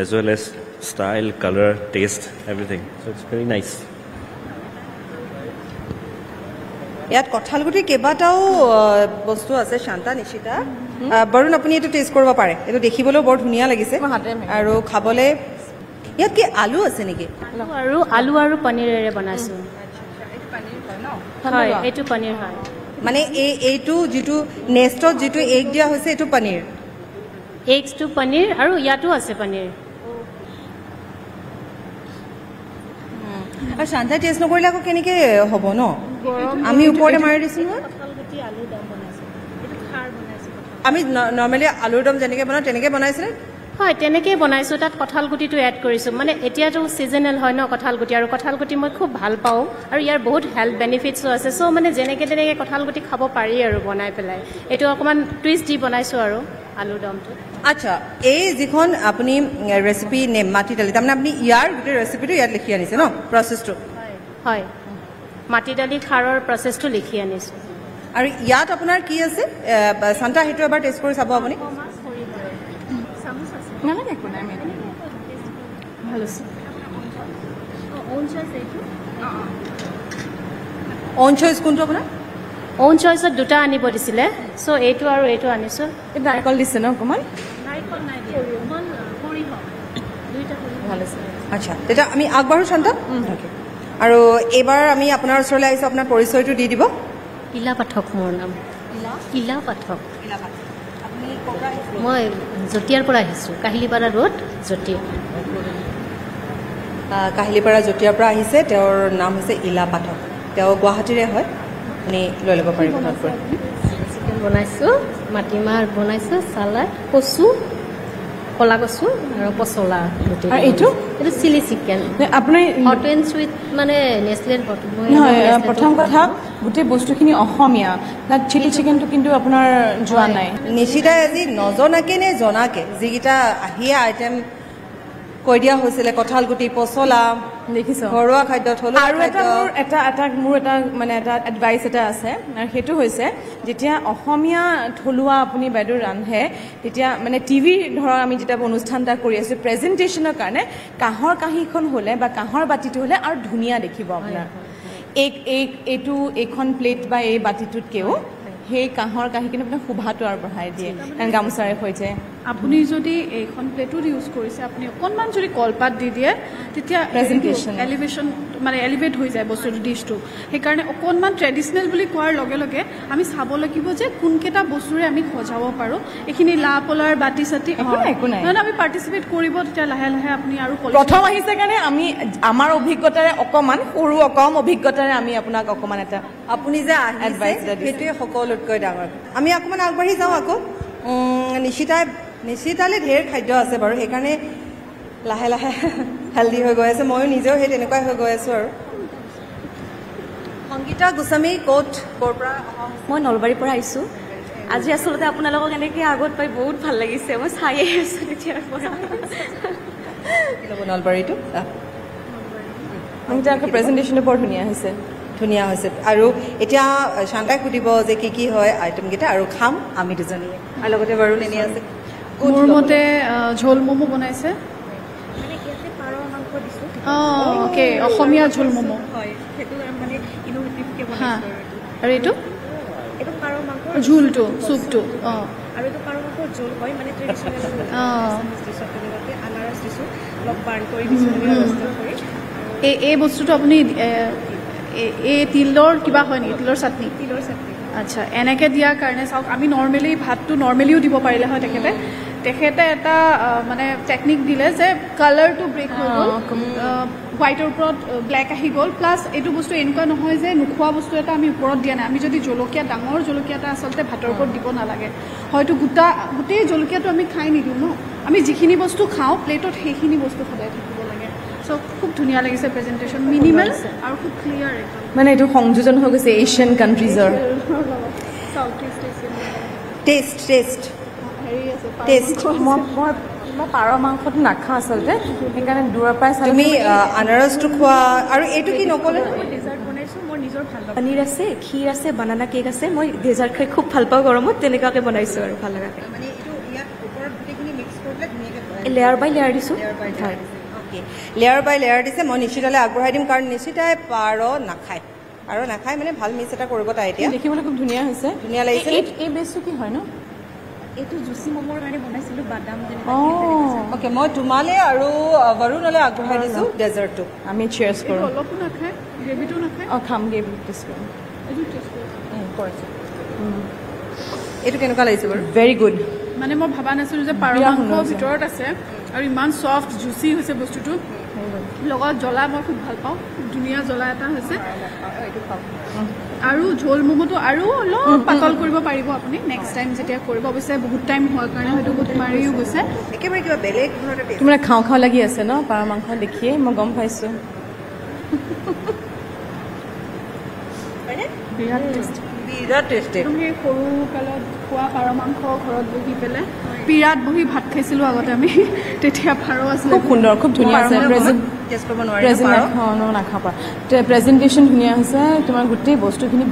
as well as style colour taste everything so' it's very nice ইয়াত কঁঠাল গুটিৰ কেইবাটাও বস্তু আছে শান্তা নিশিতা বৰুণ আপুনি এইটো টেষ্ট কৰিব পাৰে এইটো দেখিবলৈও বৰ ধুনীয়া লাগিছে আৰু খাবলৈ ইয়াত কি আলু আছে নেকি আলু আৰু পনীৰেৰে বনাইছোঁ হয় এইটো পনীৰ হয় মানে এইটো যিটো নেষ্টত যিটো এগ দিয়া হৈছে এইটো পনীৰ এগছটো পনীৰ আৰু ইয়াতো আছে পনীৰ আৰু শান্তাই টেষ্ট নকৰিলে আকৌ কেনেকৈ হ'ব ন আমি ওপৰতে মাৰি দিছোঁ নহয় আমি নৰ্মেলি আলুৰ দম যেনেকৈ বনাওঁ তেনেকৈ বনাইছিলে হয় তেনেকেই বনাইছোঁ তাত কঁঠাল গুটিটো এড কৰিছোঁ মানে এতিয়াতো ছিজনেল হয় ন কঁঠাল গুটি আৰু কঁঠাল গুটি মই খুব ভাল পাওঁ আৰু ইয়াৰ বহুত হেল্থ বেনিফিটছো আছে চ' মানে যেনেকৈ তেনেকৈ কঁঠাল গুটি খাব পাৰি আৰু বনাই পেলাই এইটো অকণমান টুইষ্ট দি বনাইছোঁ আৰু আলুৰ দমটো আচ্ছা এই যিখন আপুনি ৰেচিপি মাটি দালি তাৰমানে আপুনি ইয়াৰ গোটেই ৰেচিপিটো ইয়াত লিখি আনিছে ন প্ৰচেছটো হয় মাটি দালি খাৰৰ প্ৰচেছটো লিখি আনিছোঁ আৰু ইয়াত আপোনাৰ কি আছে শান্তা সেইটো এবাৰ টেষ্ট কৰি চাব আপুনি নালাগে একো নাই ভাল আছে অন চইচ কোনটো আপোনাৰ অ'ন চইচত দুটা আনিব দিছিলে চ' এইটো আৰু এইটো আনিছোঁ নাৰিকল দিছে ন অকণমান নাৰিকল নাই দিয়া অকণমান সৰিয়হ দুইটা ভাল আছে আচ্ছা তেতিয়া আমি আগবাঢ়ো শান্ত আৰু এইবাৰ আমি আপোনাৰ ওচৰলৈ আহিছোঁ আপোনাৰ পৰিচয়টো দি দিব ইলা পাঠক মোৰ নাম ইলা পাঠক মই জটিয়াৰ পৰা আহিছোঁ কাহিলীপাৰা ৰোড জটিয়া কাহিলীপাৰা জটিয়াৰ পৰা আহিছে তেওঁৰ নাম হৈছে ইলা পাঠক তেওঁ গুৱাহাটীৰে হয় আপুনি লৈ ল'ব পাৰিব তাত চিকেন বনাইছোঁ মাটিমাহ বনাইছোঁ চালাড কচু কলা কচু আৰু পচলা আৰু এইটো চিলি চিকেন আপোনাৰ হট এণ্ড চুইট মানে নেচলেট হট প্ৰথম কথা গোটেই বস্তুখিনি অসমীয়া তাত চিলি চিকেনটো কিন্তু আপোনাৰ যোৱা নাই নিশিতাই আজি নজনাকে নে জনাকে যিকেইটা আহিয়ে আইটেম কৈ দিয়া হৈছিলে কঁঠালগুটি পচলা দেখিছ ঘৰুৱা খাদ্য থলুৱা আৰু মোৰ এটা মানে এটা এডভাইচ এটা আছে আৰু সেইটো হৈছে যেতিয়া অসমীয়া থলুৱা আপুনি বাইদেউ ৰান্ধে তেতিয়া মানে টিভিৰ ধৰক আমি যেতিয়া অনুষ্ঠান এটা কৰি আছোঁ প্ৰেজেণ্টেশ্যনৰ কাৰণে কাঁহৰ কাঁহীখন হ'লে বা কাঁহৰ বাতিটো হ'লে আৰু ধুনীয়া দেখিব আপোনাৰ এইখন প্লেট বা এই বাতিটোতকৈও সেই কাঁহৰ কাঁহীখিনি আপোনাৰ শোভাটো আৰু বঢ়াই দিয়ে কাৰণ গামোচাৰে সৈতে আপুনি যদি এইখন প্লেটত ইউজ কৰিছে আপুনি অকণমান যদি কলপাত দি দিয়ে তেতিয়া এলিভেশ্যন মানে এলিভেট হৈ যায় বস্তুটো ডিছটো সেইকাৰণে অকণমান ট্ৰেডিশ্যনেল বুলি কোৱাৰ লগে লগে আমি চাব লাগিব যে কোনকেইটা বস্তুৰে আমি সজাব পাৰোঁ এইখিনি লা পলাৰ বাতি চাতি একো নাই আমি পাৰ্টিচিপেট কৰিব তেতিয়া লাহে লাহে আপুনি আৰু প্ৰথম আহিছে কাৰণে আমি আমাৰ অভিজ্ঞতাৰে অকণমান সৰু অকম অভিজ্ঞতাৰে আমি আপোনাক অকণমান এটা আপুনি যে এডভাইচ সেইটোৱে সকলোতকৈ ডাঙৰ আমি অকণমান আগবাঢ়ি যাওঁ আকৌ নিশিতালৈ ঢেৰ খাদ্য আছে বাৰু সেইকাৰণে লাহে লাহে হেল্ডি হৈ গৈ আছে ময়ো নিজেও সেই তেনেকুৱাই হৈ গৈ আছোঁ আৰু সংগীতা গোস্বামী ক'ৰ পৰা মই নলবাৰীৰ পৰা আহিছোঁ আজি আচলতে আপোনালোকক এনেকৈ আগত পাই বহুত ভাল লাগিছে মই চায়ে আছোঁ তেতিয়াৰ পৰা নলবাৰীটো প্ৰেজেণ্টেশ্যনটো বৰ ধুনীয়া হৈছে আৰু এতিয়া শান্তাই সুধিব যে কি হয় আইটেমকেইটা আৰু খাম আমি দুজনীয়ে আৰু লগতে বাৰু নেনি আছে মোৰ মতে ঝোল ম'ম' বনাইছে অ'কে অসমীয়া ঝোল ম'ম' আৰু এইটো ঝোলটো চুপটো এই বস্তুটো আপুনি এই তিলৰ কিবা হয় নেকি তিলৰ চাটনি আচ্ছা এনেকৈ দিয়াৰ কাৰণে চাওক আমি নৰ্মেলি ভাতটো নৰ্মেলিও দিব পাৰিলে হয় তেখেতে এটা মানে টেকনিক দিলে যে কালাৰটো ব্ৰেক হৈ গ'ল হোৱাইটৰ ওপৰত ব্লেক আহি গ'ল প্লাছ এইটো বস্তু এনেকুৱা নহয় যে নোখোৱা বস্তু এটা আমি ওপৰত দিয়া নাই আমি যদি জলকীয়া ডাঙৰ জলকীয়া এটা আচলতে ভাতৰ ওপৰত দিব নালাগে হয়তো গোটেই জলকীয়াটো আমি খাই নিদিওঁ ন আমি যিখিনি বস্তু খাওঁ প্লেটত সেইখিনি বস্তু সদায় থাকিব লাগে চ' খুব ধুনীয়া লাগিছে প্ৰেজেণ্টেশ্যন মিনিমেল আৰু খুব ক্লিয়াৰ একদম মানে এইটো সংযোজন হৈ গৈছে এছিয়ান কাণ্ট্ৰিজৰ মই পাৰ মাংসটো নাখাওঁ আচলতে সেইকাৰণে দূৰৰ পৰাই তুমি আনাৰসটো খোৱা আৰু এইটো কি নক'লে ডেজাৰ্ট বনাইছোঁ মোৰ নিজৰ ভাল লাগে পনীৰ আছে ক্ষীৰ আছে বানানা কেক আছে মই ডেজাৰ্ট খাই খুব ভাল পাওঁ গৰমত তেনেকুৱাকৈ বনাইছোঁ আৰু ভাল লগাকৈ লেয়াৰ বাই লেয়াৰ দিছোঁ হয় লেয়াৰ বাই লেয়াৰ দিছে মই নিশ্চিতালৈ আগবঢ়াই দিম কাৰণ নিশ্চিতাই পাৰ নাখায় আৰু নাখায় মানে ভাল মিক্স এটা কৰিব তাই এতিয়া দেখিবলৈ খুব ধুনীয়া হৈছে ধুনীয়া লাগিছে এই বেচটো কি হয় ন এইটো জুচি ম'মৰ কাৰণে বনাইছিলোঁ বাদাম অ'কে মই তোমালৈ আৰু বৰুণলৈ আগবঢ়াই দিছোঁ ডেজাৰ্টটো আমি চিয়াৰ্ছ কৰোঁ অলপো নাখায় গ্ৰেভিটো নাখায় খাম গ্ৰেভি টেষ্ট কৰিম এইটো কেনেকুৱা লাগিছে বাৰু ভেৰি গুড মানে মই ভবা নাছিলোঁ যে পাৰ মাংস ভিতৰত আছে আৰু ইমান চফ্ট জুচি হৈছে বস্তুটো লগত জ্বলা মই খুব ভাল পাওঁ খুব ধুনীয়া জ্বলা এটা হৈছে আৰু ঝোল ম'ম'টো আৰু অলপ পাতল কৰিব পাৰিব আপুনি নেক্সট টাইম যেতিয়া কৰিব অৱশ্যে বহুত টাইম হোৱাৰ কাৰণে হয়তো বহুত মাৰিও গৈছে একেবাৰে কিবা বেলেগ ধৰণে তোমাৰ খাওঁ লাগি আছে ন পাৰ মাংস দেখিয়ে মই গম পাইছোঁ বিৰাট টেষ্টি সেই সৰু কালত খোৱা পাৰ মাংস ঘৰত বহি পেলাই বিৰাট বহি ভাত খাইছিলোঁ আগতে আমি তেতিয়া পাৰ আছিলে খুব সুন্দৰ খুব ধুনীয়া আছে নাখাওঁ প্ৰেজেণ্টেশ্যন ধুনীয়া হৈছে তোমাৰ গোটেই বস্তুখিনি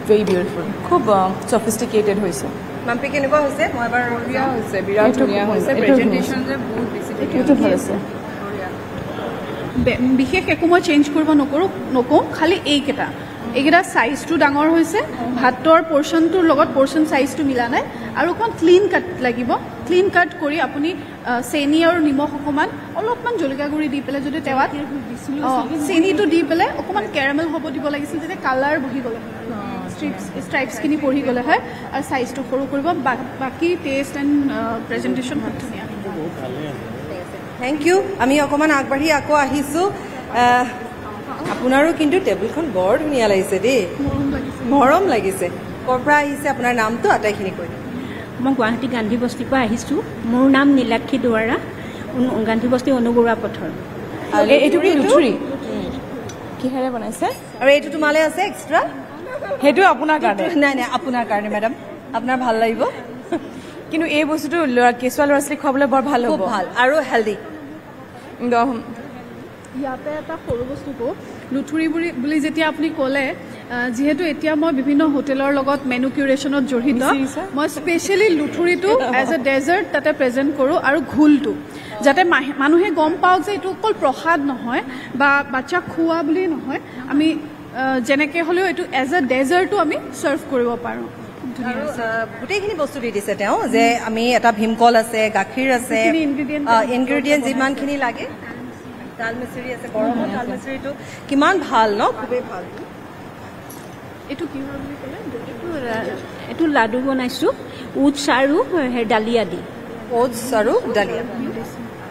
ভেৰি বিউটিফুল খুব চফিষ্টিকেটেড হৈছে মাম্পি কেনেকুৱা হৈছে মই এবাৰ ধুনীয়া হৈছে বিৰাট ধুনীয়া হৈছে প্ৰেজেণ্টেশ্যন যে বহুত বেছি এইটো ভাল আছে বিশেষ একো মই চেঞ্জ কৰিব নকওঁ খালি এইকেইটা এইকেইটা চাইজটো ডাঙৰ হৈছে ভাতৰ পৰ্চনটোৰ লগত পৰ্চন চাইজটো মিলা নাই আৰু অকণমান ক্লিন কাট লাগিব ক্লিন কাট কৰি আপুনি চেনি আৰু নিমখ অকণমান অলপমান জলকীয়া গুড়ি দি পেলাই যদি তেৱাত চেনিটো দি পেলাই অকণমান কেৰামেল হ'ব দিব লাগিছিল তেতিয়া কালাৰ বহি গ'লে ষ্ট্ৰাইপছখিনি পঢ়ি গ'লে হয় আৰু চাইজটো সৰু কৰিব বাকী টেষ্ট এণ্ড প্ৰেজেণ্টেশ্যন খুব ধুনীয়া থেংক ইউ আমি অকণমান আগবাঢ়ি আকৌ আহিছোঁ আপোনাৰো কিন্তু টেবুলখন বৰ ধুনীয়া লাগিছে দেই মৰম লাগিছে ক'ৰ পৰা আহিছে আপোনাৰ নামটো আটাইখিনি কৈ দিয়ক মই গুৱাহাটী গান্ধী বস্তিৰ পৰা আহিছোঁ মোৰ নাম নীলাক্ষী দুৱাৰা গান্ধী বস্তি অনুবৰুৱা পথৰ এইটো কি লুথুৰি কিহেৰে বনাইছে আৰু এইটো তোমালৈ আছে এক্সট্ৰা সেইটো আপোনাৰ কাৰণে নাই নাই আপোনাৰ কাৰণে মেডাম আপোনাৰ ভাল লাগিব কিন্তু এই বস্তুটো কেঁচুৱা ল'ৰা ছোৱালীক খুৱাবলৈ বৰ ভাল হ'ব ভাল আৰু হেল্ডি ইয়াতে এটা সৰু বস্তুটো লুথুৰি বুলি যেতিয়া আপুনি ক'লে যিহেতু এতিয়া মই বিভিন্ন হোটেলৰ লগত মেনু কিউৰেশ্যনত জড়িত মই স্পেচিয়েলি লুথুৰিটো এজ এ ডেজাৰ্ট তাতে প্ৰেজেণ্ট কৰোঁ আৰু ঘোলটো যাতে মানুহে গম পাওক যে এইটো অকল প্ৰসাদ নহয় বা বাচ্চাক খোৱা বুলি নহয় আমি যেনেকৈ হ'লেও এইটো এজ এ ডেজাৰ্টো আমি চাৰ্ভ কৰিব পাৰোঁ গোটেইখিনি বস্তু দি দিছে তেওঁ যে আমি এটা ভীমকল আছে গাখীৰ আছে ইনগ্ৰেডিয়েণ্ট যিমানখিনি লাগে তাল মিচিৰি আছে গৰমত তাল মিচিৰিটো কিমান ভাল ন খুবেই ভাল এইটো কি হয় বুলি ক'লে এইটো লাডু বনাইছোঁ উটছ আৰু ডালিয়া দি ওটছ আৰু ডালিয়া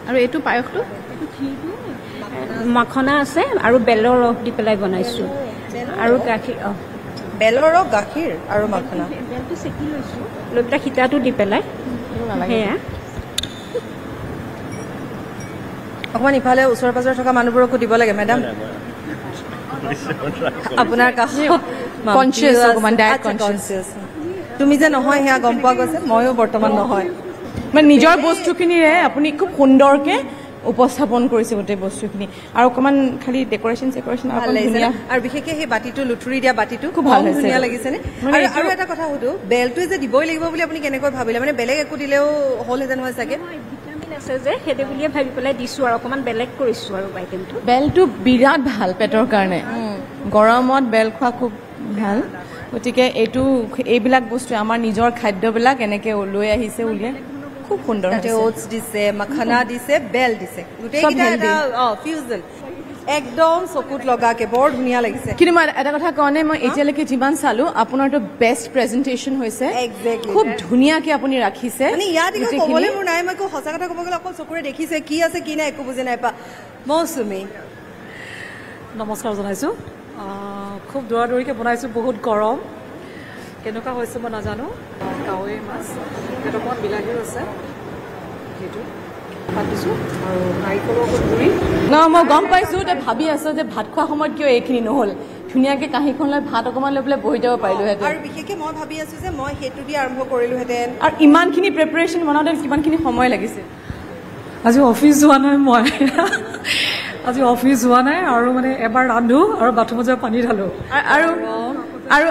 আৰু এইটো পায়সটো এইটো ক্ষীৰটো মাখনা আছে আৰু বেলৰ ৰস দি পেলাই বনাইছোঁ আৰু গাখীৰ বেলৰ ৰস গাখীৰ আৰু মাখনা বেলটো চেকি লৈছোঁ লৈ পেলাই সীতাটো দি পেলাই সেয়া অকণমান ইফালে ওচৰে পাজৰে থকা মানুহবোৰকো দিব লাগে মেডাম আপোনাৰ কাষত তুমি যে নহয় সেয়া গম পোৱা গৈছে ময়ো বৰ্তমান নহয় মানে নিজৰ বস্তুখিনিৰে আপুনি খুব সুন্দৰকৈ উপস্থাপন কৰিছে গোটেই বস্তুখিনি আৰু অকণমান খালি ডেকৰেশ্যন আৰু বিশেষকৈ সেই বাতিটো লুথুৰি দিয়া বাতিটো খুব ভাল ধুনীয়া লাগিছেনে আৰু এটা কথা সুধো বেলটোৱে যে দিবই লাগিব বুলি আপুনি কেনেকৈ ভাবিলে মানে বেলেগ একো দিলেও হ'লহেঁতেন হয় চাগে আছে যে সেইটো বুলিয়ে ভাবি পেলাই দিছোঁ আৰু অকণমান বেলেগ কৰিছোঁ আৰু আইটেমটো বেলটো বিৰাট ভাল পেটৰ কাৰণে গৰমত বেল খোৱা খুব ভাল গতিকে এইবিলাক বস্তু আমাৰ নিজৰ খাদ্যবিলাক এনেকৈ লৈ আহিছে উলিয়াই খুব সুন্দৰ ওটছ দিছে মাখানা দিছে বেল দিছে গোটেইকেইটা এটা ফিউজন একদম চকুত লগাকে বৰ ধুনীয়া লাগিছে কিন্তু মই এটা কথা কওঁনে মই এতিয়ালৈকে যিমান চালো আপোনাৰটো বেষ্ট প্ৰেজেণ্টেশ্যন হৈছে খুব ধুনীয়াকৈ আপুনি ৰাখিছে মানে ইয়াত ক'বলৈ মোৰ নাই মই সঁচা কথা ক'ব গ'লে অকল চকুৰে দেখিছে কি আছে কি নাই একো বুজি নাই পা মৌচুমী নমস্কাৰ জনাইছোঁ খুব দৌৰা দৌৰিকৈ বনাইছোঁ বহুত গৰম কেনেকুৱা হৈছে মই নাজানো কাৱৈ মাছ সেইটো অকণমান বিলাহীও আছে সেইটো পাতিছোঁ আৰু নাৰিকলৰ গুড়ি মই গম পাইছোঁ তই ভাবি আছ যে ভাত খোৱা সময়ত কিয় এইখিনি নহ'ল ধুনীয়াকৈ কাঁহীখন লৈ ভাত অকণমান লৈ পেলাই বহি যাব পাৰিলোহেঁতেন আৰু বিশেষকৈ মই ভাবি আছোঁ যে মই সেইটো দি আৰম্ভ কৰিলোহেঁতেন আৰু ইমানখিনি প্ৰিপেৰেশ্যন বনাওঁতে কিমানখিনি সময় লাগিছে আজি অফিচ যোৱা নাই মই আজি অফিচ যোৱা নাই আৰু মানে এবাৰ ৰান্ধো আৰু বাথৰুমত যাই পানী ঢালোঁ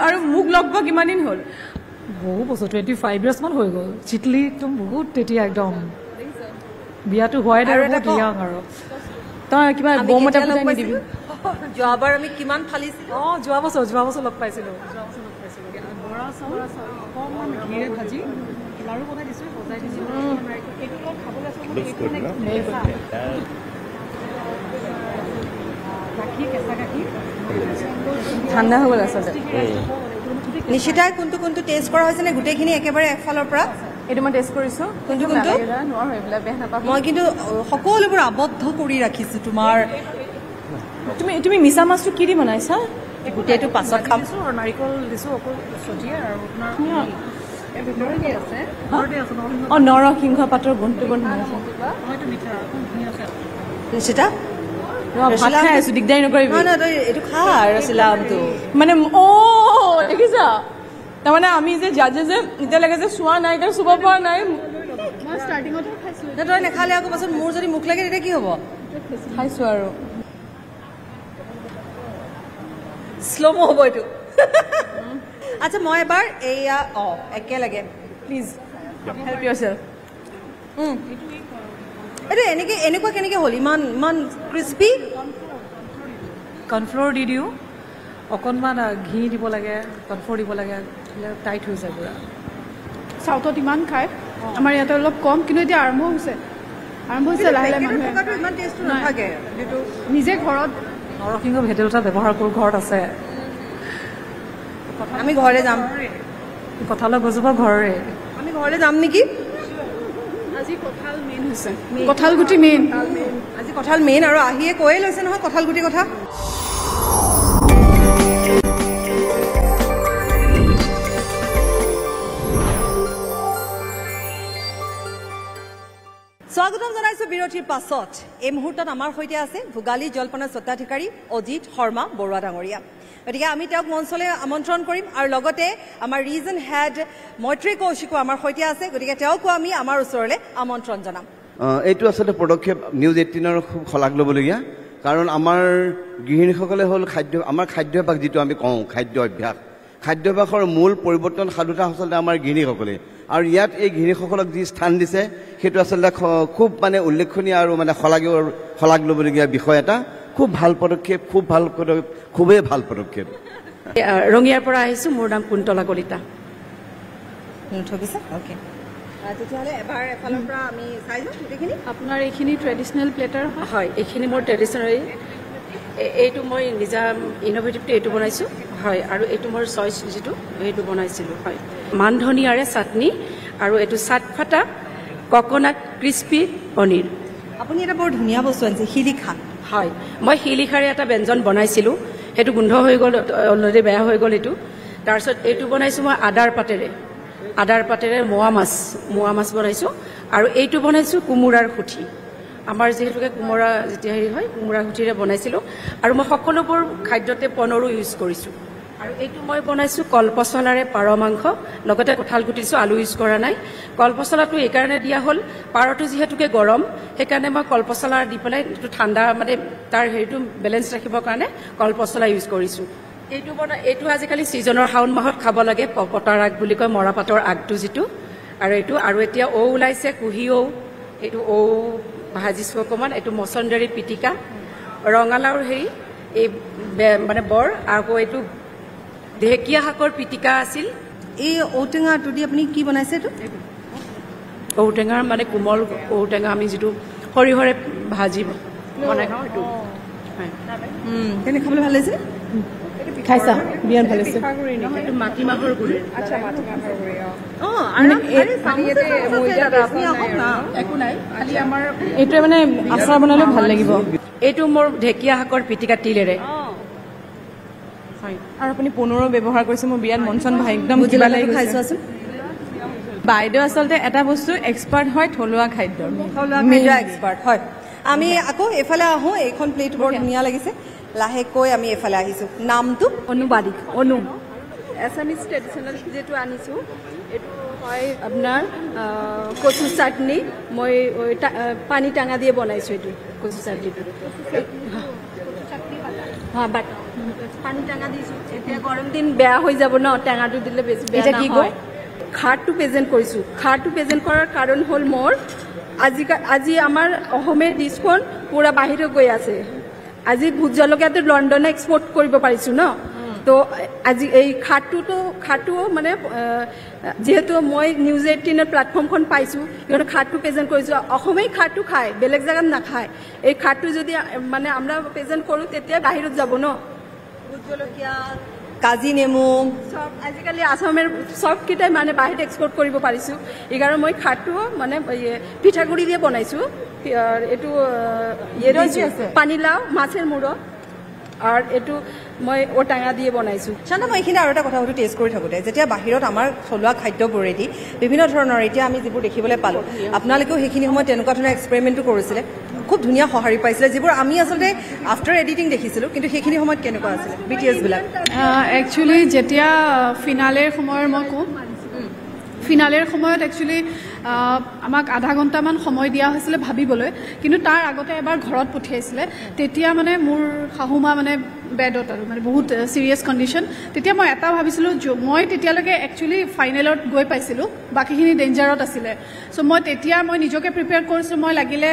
আৰু মোক লগ পোৱা কিমান দিন হ'ল বহু বছৰ 25 years মান হৈ গ'ল চিটলি একদম বহুত তেতিয়া একদম বিয়াটো হোৱাই নাই আৰু ইয়াং আৰু তই কিবা বৌমতে বুজাই নিদিবি যোৱাবাৰ আমি কিমান ফালিছিলোঁ যোৱা বছৰ লগ পাইছিলোঁ বৰা চাউল অকণমান ঘিৰে ভাজি লাৰু বনাই দিছোঁ বজাই দিছোঁ এইটো লগত খাবলৈ গাখীৰ কেঁচা গাখীৰ ঠাণ্ডা হৈ গ'ল আচলতে নিশিতাই কোনটো কোনটো টেষ্ট কৰা হৈছে নে গোটেইখিনি একেবাৰে একফালৰ পৰা এইটো মই টেষ্ট কৰিছোঁ কোনটো মই কিন্তু সকলোবোৰ আবদ্ধ কৰি ৰাখিছোঁ তোমাৰ তুমি মিছা মাছটো কি দি বনাইছা গোটেইটো পাছত খাম আৰু নাৰিকল দিছোঁ অকল ছটিয়াই আৰু আপোনাৰ নৰসিংহ পাতৰ গোন্ধটো বৰ ধুনীয়া নিশিতা ভাত খাই আছো দিগদাৰী নকৰিবি এইটো খা ৰচিলা আমটো মানে দেখিছা তাৰমানে আমি যে জাজে যে এতিয়ালৈকে যে চোৱা নাই কাৰণ চুব পৰা নাই তই নেখালে আকৌ পাছত মোৰ যদি মুখ লাগে তেতিয়া কি হ'ব খাইছোঁ আৰু শ্ল'ম হ'ব এইটো আচ্ছা মই এবাৰ এয়া একেলগে প্লিজ হেল্প ইয়ৰছেল্ফ এইটো এনেকুৱা কেনেকৈ হ'ল ইমান ক্ৰিস্পি কৰ্ণফ্ল'ৰ দি দিওঁ অকণমান ঘি দিব লাগে, কনফৰ দিব লাগে, টাইট হৈ যায় পুৰা। চাউথত ইমান খায়, আমাৰ ইয়াতে অলপ কম, কিন্তু এতিয়া আৰম্ভ হৈছে লাহে লাহে মানুহে নিজে ঘৰত নৰসিংহ ভেদাইলতা ব্যৱহাৰ কৰোঁ, ঘৰত আছে। আমি ঘৰলৈ যাম, কঁঠালৰ গছজোপা ঘৰৰে, আমি ঘৰলৈ যাম নেকি? আজি কঁঠাল মেইন হৈছে, কঁঠাল গুটি মেইন, আজি কঁঠাল মেইন। আৰু আহিয়ে কৈয়ে লৈছে নহয় কঁঠাল গুটিৰ কথা। স্বাগতম জনাইছো বিৰতিৰ পাছত। এই মুহূৰ্তত আমাৰ সৈতে আছে ভোগালী জলপানৰ স্বত্বাধিকাৰী অজিত শৰ্মা বৰুৱা ডাঙৰীয়া। গতিকে আমি তেওঁক মঞ্চলৈ আমন্ত্ৰণ কৰিম, আৰু লগতে আমাৰ ৰিজন হেড মৈত্ৰী কৌশিকো আমাৰ সৈতে আছে। গতিকে তেওঁকো আমি আমাৰ ওচৰলৈ আমন্ত্ৰণ জনাম। এইটো আচলতে পদক্ষেপ নিউজ 18ৰ খুব শলাগ ল'বলগীয়া, কাৰণ আমাৰ গৃহিণীসকলে হ'ল আমাৰ খাদ্যাভ্যাস, যিটো আমি কওঁ খাদ্য অভ্যাসৰ মূল পৰিৱৰ্তন সাধুতা আচলতে আমাৰ গৃহিণীসকলে। আৰু ইয়াত এই গৃহিণীসকলক যি স্থান দিছে সেইটো আচলতে খুব উল্লেখনীয় আৰু শলাগ ল'বলগীয়া বিষয় এটা। খুব ভাল পদক্ষেপ, খুবেই ভাল পদক্ষেপ। ৰঙিয়াৰ পৰা আহিছোঁ, মোৰ নাম কুন্তলা কলিতা। তেতিয়াহ'লে এবাৰ এফালৰ পৰা আমি চাই যাওঁ গোটেইখিনি। আপোনাৰ এইখিনি ট্ৰেডিশ্যনেল প্লেটাৰ হয়, এইখিনি মোৰ ট্ৰেডিশ্যনেল। এইটো মই নিজা ইন'ভেটিভটো এইটো বনাইছোঁ, হয়। আৰু এইটো মোৰ চইচ যিটো সেইটো বনাইছিলোঁ, হয়। মান ধনিয়াৰে চাটনি, আৰু এইটো চাট ফাটা ককনাট ক্ৰিস্পি পনীৰ। আপুনি এটা বৰ ধুনীয়া বস্তু আনিছে, শিলিখা। হয়, মই শিলিখাৰে এটা ব্যঞ্জন বনাইছিলোঁ, সেইটো গোন্ধ হৈ গ'ল, অলৰেডি বেয়া হৈ গ'ল এইটো। তাৰপিছত এইটো বনাইছোঁ মই আদাৰ পাতেৰে মোৱা মাছ বনাইছোঁ। আৰু এইটো বনাইছোঁ কোমোৰাৰ সুঠি। আমাৰ যিহেতুকে কোমোৰা যেতিয়া হয়, কোমোৰাৰ সুঠিৰে বনাইছিলোঁ। আৰু মই সকলোবোৰ খাদ্যতে পনৰো ইউজ কৰিছোঁ। আৰু এইটো মই বনাইছোঁ কলপচলাৰে পাৰ মাংস, লগতে কঁঠাল গুটি দিছোঁ, আলু ইউজ কৰা নাই। কলপচলাটো এইকাৰণে দিয়া হ'ল, পাৰটো যিহেতুকে গৰম, সেইকাৰণে মই কলপচলা দি পেলাই এইটো ঠাণ্ডা, তাৰ হেৰিটো বেলেঞ্চ ৰাখিবৰ কাৰণে কলপচলা ইউজ কৰিছোঁ। এইটো আজিকালি ছিজনৰ শাওণ মাহত খাব লাগে, পটাৰ আগ বুলি কয়, মৰাপাতৰ আগটো যিটো। আৰু এতিয়া ওলাইছে, কুঁহি এইটো ভাজিছোঁ অকণমান। এইটো মচন্দৰী পিটিকা, ৰঙালাওৰ হেৰি এই বৰ, আকৌ এইটো ঢেকীয়া শাকৰ পিটিকা আছিল। এই ঔটেঙাটো দি আপুনি কি বনাইছে? এইটো ঔটেঙাৰ কোমল ঔটেঙা, আমি যিটো সৰিয়হৰে ভাজি বনাই খাওঁ, এইটো কেনে খাবলৈ ভাল লাগিছে? খাইছা? বিৰাট ভাল লাগিছে। এইটো মাটিমাহৰ গুৰি। একো নাই, খালি আমাৰ এইটোৱে আচাৰ বনালেও ভাল লাগিব। এইটো মোৰ ঢেকীয়া শাকৰ পিটিকা তিলেৰে। আৰু আপুনি পনীৰো ব্যৱহাৰ কৰিছে, মোৰ বিৰাট মন চন একদম কিবা লাগি গৈছে। বাইদেউ আচলতে এটা বস্তু এক্সপাৰ্ট হয়, থলুৱা খাদ্যৰ এক্সপাৰ্ট হয়। আমি আকৌ এইফালে আহোঁ, এইখন প্লেট বৰ ধুনীয়া লাগিছে। লাহেকৈ আমি এইফালে আহিছোঁ। নামটো? অনুবাদিক। এছামিজ ট্ৰেডিশ্যনেল যিটো আনিছোঁ, এইটো হয় আপোনাৰ কচু চাটনি। মই পানী টেঙা দিয়ে বনাইছোঁ এইটো কচু চাটনিটো। পানী টেঙা দিছোঁ, এতিয়া গৰম দিন বেয়া হৈ যাব ন, টেঙাটো দিলে বেছি বেয়া নহয়। খাৰটো প্ৰেজেণ্ট কৰিছোঁ। খাৰটো প্ৰেজেণ্ট কৰাৰ কাৰণ হ'ল মোৰ আজি আমাৰ অসমীয়া ডিছখন পূৰা বাহিৰত গৈ আছে। আজি ভোট জলকীয়াটো লণ্ডনে এক্সপৰ্ট কৰিব পাৰিছোঁ ন। তো আজি এই খাৰটো যিহেতু মই নিউজ 18ৰ প্লেটফৰ্মখন পাইছোঁ, সিহঁতে খাৰটো প্ৰেজেণ্ট কৰিছোঁ। অসমীয়া খাৰটো খায়, বেলেগ জেগাত নাখায়। এই খাৰটো যদি আমৰা প্ৰেজেণ্ট কৰোঁ, তেতিয়া বাহিৰত যাব ন। ভোট জলকীয়া, কাজি নেমু, চব আজিকালি আসামেৰ সবকেইটাই বাহিৰত এক্সপৰ্ট কৰিব পাৰিছোঁ। এইকাৰণে মই খাৰটো পিঠাগুড়ি দিয়ে বনাইছোঁ। এইটো পানীলাও, মাছেৰ মূৰত, আৰু এইটো মই ঔটেঙা দিয়ে বনাইছোঁ। চানা, মই এইখিনি আৰু এটা কথা সুধো, টেষ্ট কৰি থাকোঁতে যেতিয়া বাহিৰত আমাৰ থলুৱা খাদ্যবোৰেদি বিভিন্ন ধৰণৰ, এতিয়া আমি যিবোৰ দেখিবলৈ পালোঁ, আপোনালোকেও সেইখিনি সময়ত তেনেকুৱা ধৰণৰ এক্সপেৰিমেণ্টো কৰিছিলে, খুব ধুনীয়া সঁহাৰি পাইছিলে, যিবোৰ আমি আচলতে আফটাৰ এডিটিং দেখিছিলোঁ। কিন্তু সেইখিনি সময়ত কেনেকুৱা আছিলে BTSবিলাক? একচুৱেলি যেতিয়া ফিনালেৰ সময়ৰ মই কওঁ, ফিনালেৰ সময়ত একচুৱেলি আমাক আধা ঘণ্টামান সময় দিয়া হৈছিলে ভাবিবলৈ, কিন্তু তাৰ আগতে এবাৰ ঘৰত পঠিয়াইছিলে। তেতিয়া মোৰ শাহুমা বেডত আৰু মানে বহুত চিৰিয়াছ কণ্ডিশ্যন তেতিয়া মই এটা ভাবিছিলোঁ মই তেতিয়ালৈকে একচুৱেলি ফাইনেলত গৈ পাইছিলোঁ বাকীখিনি ডেঞ্জাৰত আছিলে চ' মই নিজকে প্ৰিপেয়াৰ কৰিছোঁ মই লাগিলে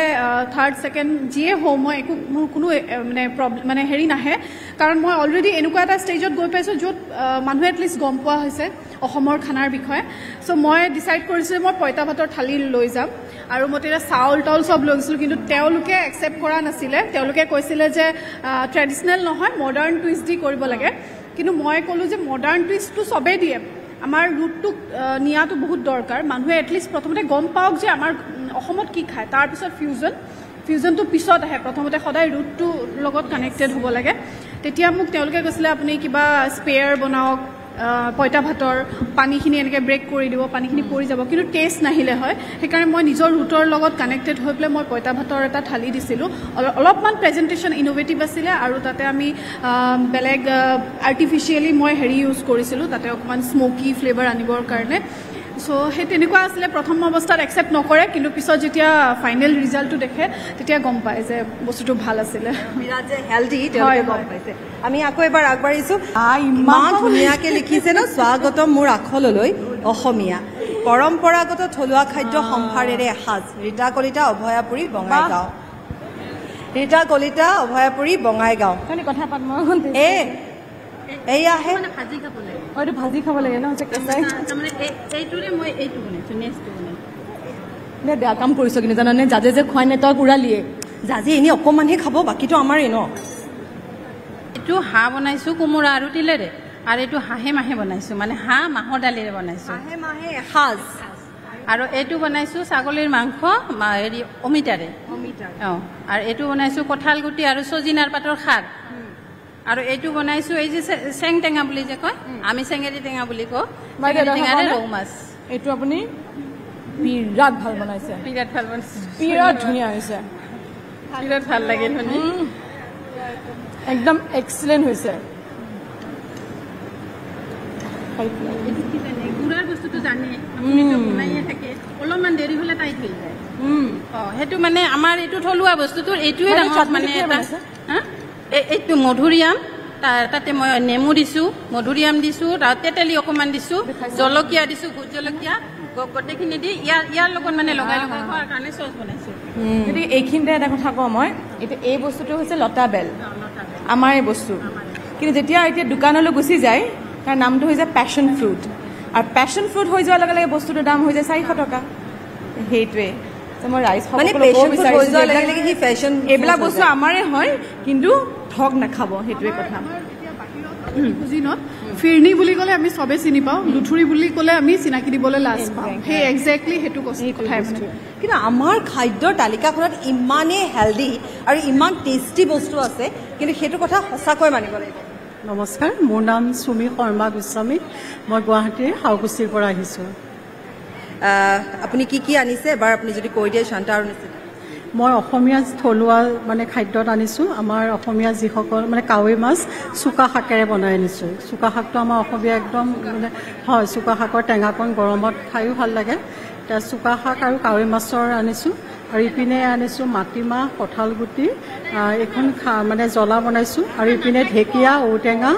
থাৰ্ড ছেকেণ্ড যিয়ে হওঁ মই একো মোৰ কোনো মানে প্ৰব্লেম মানে হেৰি নাহে কাৰণ মই অলৰেডি এনেকুৱা এটা ষ্টেজত গৈ পাইছোঁ য'ত মানুহে এটলিষ্ট গম পোৱা হৈছে অসমৰ খানাৰ বিষয়ে চ' মই ডিচাইড কৰিছোঁ যে মই পঁইতা ভাতৰ থালি লৈ যাম আৰু মই তেতিয়া চাউল তাউল চব লৈ গৈছিলোঁ কিন্তু তেওঁলোকে একচেপ্ট কৰা নাছিলে তেওঁলোকে কৈছিলে যে ট্ৰেডিশ্যনেল নহয় মডাৰ্ণ টুইষ্ট দি কৰিব লাগে কিন্তু মই ক'লোঁ যে মডাৰ্ণ টুইষ্টটো চবেই দিয়ে আমাৰ ৰুটটোক নিয়াটো বহুত দৰকাৰ মানুহে এটলিষ্ট প্ৰথমতে গম পাওক যে আমাৰ অসমত কি খায় তাৰপিছত ফিউজনটো পিছত আহে প্ৰথমতে সদায় ৰুটটোৰ লগত কানেক্টেড হ'ব লাগে তেতিয়া মোক তেওঁলোকে কৈছিলে আপুনি কিবা স্পেয়াৰ বনাওক পঁইতা ভাতৰ পানীখিনি এনেকৈ ব্ৰেক কৰি দিব পানীখিনি পৰি যাব কিন্তু টেষ্ট নাহিলে হয় সেইকাৰণে মই নিজৰ ৰুটৰ লগত কানেক্টেড হৈ পেলাই মই পঁইতা ভাতৰ এটা থালি দিছিলোঁ অলপমান প্ৰেজেণ্টেশ্যন ইন'ভেটিভ আছিলে আৰু তাতে আমি বেলেগ আৰ্টিফিচিয়েলি মই হেৰি ইউজ কৰিছিলোঁ তাতে অকণমান স্ম'কি ফ্লেভাৰ আনিবৰ কাৰণে চ' সেই তেনেকুৱা আছিলে প্ৰথম অৱস্থাত একচেপ্ট নকৰে কিন্তু পিছত যেতিয়া ফাইনেল ৰিজাল্টটো দেখে তেতিয়া গম পায় যে বস্তুটো ভাল আছিলে বিৰাট যে হেল্ডি তেওঁলোকে গম পাইছে আমি আকৌ এবাৰ আগবাঢ়িছোঁ ইমান ধুনীয়াকৈ লিখিছে ন স্বাগতম মোৰ আখললৈ অসমীয়া পৰম্পৰাগত থলুৱা খাদ্য সম্ভাৰেৰে এসাঁজ ৰীতা কলিতা অভয়াপুৰী বঙাইগাঁও ৰীতা কলিতা অভয়াপুৰী বঙাইগাঁও কথা পাত মই এইয়াহে ভাজি খাব লাগে হয়তো ভাজি খাব লাগে ন কেঁচাই তাৰমানে এইটোৰে মই এইটো বনাইছোঁ নেক্সটটো বনাইছোঁ নে বেয়া কাম কৰিছ কিন্তু জানানে জাজে যে খুৱাই নে তই উৰালিয়ে জাজে এনেই অকণমানহে খাব বাকীটো আমাৰেই ন এইটো হাঁহ বনাইছোঁ কোমোৰা আৰু তিলেৰে আৰু এইটো হাঁহে মাহে বনাইছোঁ মানে হাঁহ মাহৰ দালিৰে বনাইছোঁ হাঁহে মাহে এসাঁজ আৰু এইটো বনাইছোঁ ছাগলীৰ মাংস হেৰি অমিতাৰে অঁ আৰু এইটো বনাইছোঁ কঁঠাল গুটি আৰু ছজিনাৰ পাতৰ খাৰ আৰু এইটো বনাইছোঁ এই যে চেং টেঙা বুলি যে কয় আমি চেঙেৰি টেঙা বুলি কওঁ টেঙাৰে ৰৌ মাছ এইটো আপুনি বিৰাট ভাল বনাইছে বিৰাট ভাল বনাইছে বিৰাট ধুনীয়া হৈছে বিৰাট ভাল লাগিল শুনি একদম এক্সিলেণ্ট হৈছে গুড়াৰ বস্তুটো জানে আপুনিতো বনাইয়ে থাকে অলপমান দেৰি হ'লে টাইট হৈ যায় সেইটো মানে আমাৰ এইটো থলুৱা বস্তুটোৰ এইটোৱে ডাঙৰ মানে এটা এইটো মধুৰিআম তাতে মই নেমু দিছোঁ মধুৰিআম দিছোঁ তাত তেতেলী অকণমান দিছোঁ জলকীয়া দিছোঁ ভোট জলকীয়া গোটেইখিনি দি ইয়াৰ লগত মানে লগাই লগাই খোৱাৰ কাৰণে চচ বনাইছোঁ গতিকে এইখিনিতে এটা কথা কওঁ মই এতিয়া এই বস্তুটো হৈছে লতা বেল আমাৰ এই বস্তু কিন্তু যেতিয়া এতিয়া দোকানলৈ গুচি যায় তাৰ নামটো হৈ যায় পেশ্যন ফ্ৰুট আৰু পেশ্যন ফ্ৰুট হৈ যোৱাৰ লগে লগে বস্তুটোৰ দাম হৈ যায় 400 টকা সেইটোৱে মই ৰাইজ এইবিলাক বস্তু আমাৰে হয় কিন্তু ঠগ নাখাব সেইটোৱে কথা কুজিনত ফিৰনি বুলি ক'লে আমি চবেই চিনি পাওঁ লুথুৰি বুলি ক'লে আমি চিনাকি দিবলৈ লাজ পাওঁ সেই একজেক্টলি সেইটো কথাই মানে কিন্তু আমাৰ খাদ্যৰ তালিকাখনত ইমানেই হেল্ডি আৰু ইমান টেষ্টি বস্তু আছে কিন্তু সেইটো কথা সঁচাকৈ মানিব লাগিব নমস্কাৰ মোৰ নাম সুমি শৰ্মা গোস্বামী মই গুৱাহাটীৰ শাওকুছিৰ পৰা আহিছোঁ আপুনি কি কি আনিছে এবাৰ আপুনি যদি কৈ দিয়ে শান্তা আৰু নিশ্চিত মই অসমীয়া থলুৱা মানে খাদ্যত আনিছোঁ আমাৰ অসমীয়া যিসকল মানে কাৱৈ মাছ চুকা শাকেৰে বনাই আনিছোঁ চুকা শাকটো আমাৰ অসমীয়া একদম মানে হয় চুকা শাকৰ টেঙাকণ গৰমত খায়ো ভাল লাগে এতিয়া চুকা শাক আৰু কাৱৈ মাছৰ আনিছোঁ আৰু ইপিনে আনিছোঁ মাটিমাহ কঁঠালগুটি এইখন মানে জ্বলা বনাইছোঁ আৰু ইপিনে ঢেকীয়া ঔটেঙা